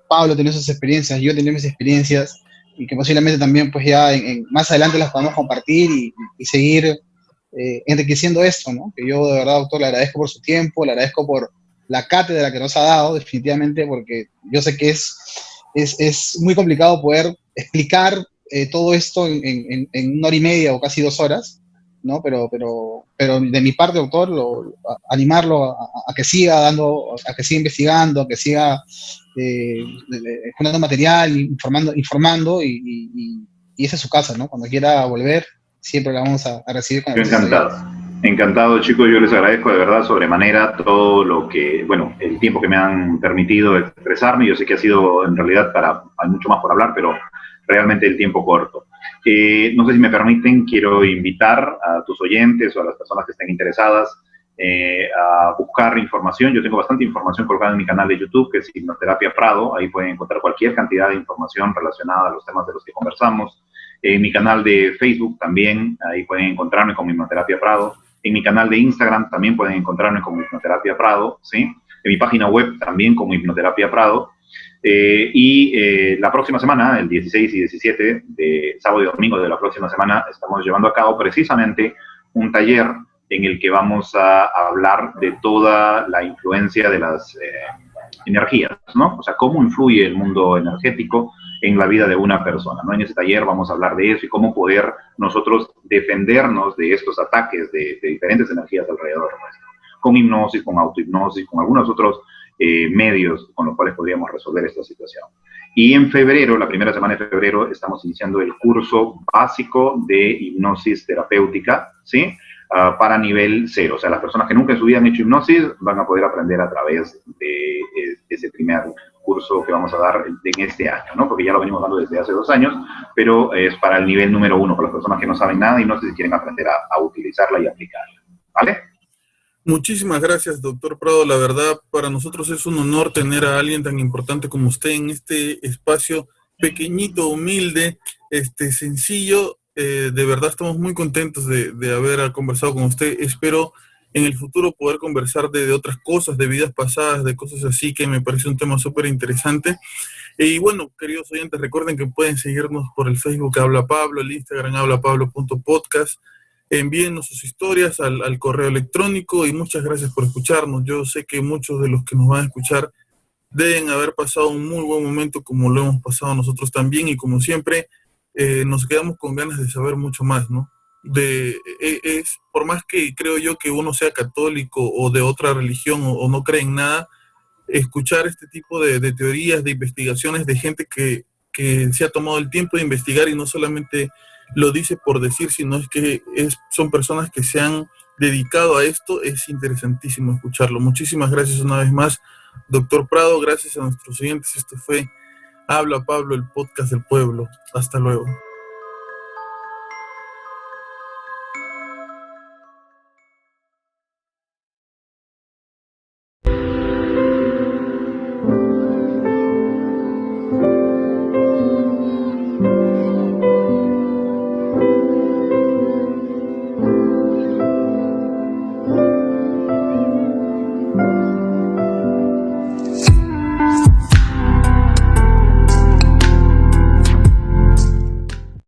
[SPEAKER 3] Pablo ha tenido sus experiencias, yo he tenido mis experiencias, y que posiblemente también pues ya más adelante las podamos compartir y seguir enriqueciendo esto, ¿no? Que yo de verdad, doctor, le agradezco por su tiempo, le agradezco por la cátedra que nos ha dado, definitivamente, porque yo sé que es muy complicado poder explicar todo esto en una hora y media o casi 2 horas, ¿no? Pero de mi parte, doctor, animarlo a que siga dando, a que siga investigando, a que siga generando material, informando y esa es su casa, ¿no? Cuando quiera volver, siempre la vamos a recibir con
[SPEAKER 2] Yo
[SPEAKER 3] el brazo abierto.
[SPEAKER 2] encantado chicos, yo les agradezco de verdad sobremanera todo lo que, bueno, el tiempo que me han permitido expresarme. Yo sé que ha sido en realidad hay mucho más por hablar, pero realmente el tiempo corto. No sé si me permiten, quiero invitar a tus oyentes o a las personas que estén interesadas a buscar información. Yo tengo bastante información colgada en mi canal de YouTube, que es Hipnoterapia Prado. Ahí pueden encontrar cualquier cantidad de información relacionada a los temas de los que conversamos. En mi canal de Facebook también, ahí pueden encontrarme como Hipnoterapia Prado. En mi canal de Instagram también pueden encontrarme como Hipnoterapia Prado, ¿sí? En mi página web también como Hipnoterapia Prado. La próxima semana, el 16 y 17 de sábado y domingo de la próxima semana, estamos llevando a cabo precisamente un taller en el que vamos a hablar de toda la influencia de las energías, ¿no? O sea, cómo influye el mundo energético en la vida de una persona, ¿no? En ese taller vamos a hablar de eso y cómo poder nosotros defendernos de estos ataques de diferentes energías alrededor nuestro, con hipnosis, con autohipnosis, con algunos otros medios con los cuales podríamos resolver esta situación. Y en febrero, la primera semana de febrero, estamos iniciando el curso básico de hipnosis terapéutica, ¿sí? Para nivel 0. O sea, las personas que nunca en su vida han hecho hipnosis van a poder aprender a través de ese primer curso que vamos a dar en este año, ¿no? Porque ya lo venimos dando desde hace 2 años, pero es para el nivel número 1, para las personas que no saben nada y no sé si quieren aprender a utilizarla y aplicarla, ¿vale?
[SPEAKER 1] Muchísimas gracias, doctor Prado. La verdad, para nosotros es un honor tener a alguien tan importante como usted en este espacio pequeñito, humilde, sencillo. De verdad estamos muy contentos de haber conversado con usted. Espero en el futuro poder conversar de otras cosas, de vidas pasadas, de cosas así, que me parece un tema súper interesante. Y bueno, queridos oyentes, recuerden que pueden seguirnos por el Facebook Habla Pablo, el Instagram hablapablo.podcast. Envíennos sus historias al correo electrónico y muchas gracias por escucharnos. Yo sé que muchos de los que nos van a escuchar deben haber pasado un muy buen momento como lo hemos pasado nosotros también y como siempre nos quedamos con ganas de saber mucho más, ¿no? Por más que creo yo que uno sea católico o de otra religión o no cree en nada, escuchar este tipo de teorías, de investigaciones de gente que se ha tomado el tiempo de investigar y no solamente lo dice por decir, sino es que son personas que se han dedicado a esto, es interesantísimo escucharlo. Muchísimas gracias una vez más, doctor Prado, gracias a nuestros oyentes. Esto fue Habla Pablo, el podcast del pueblo. Hasta luego.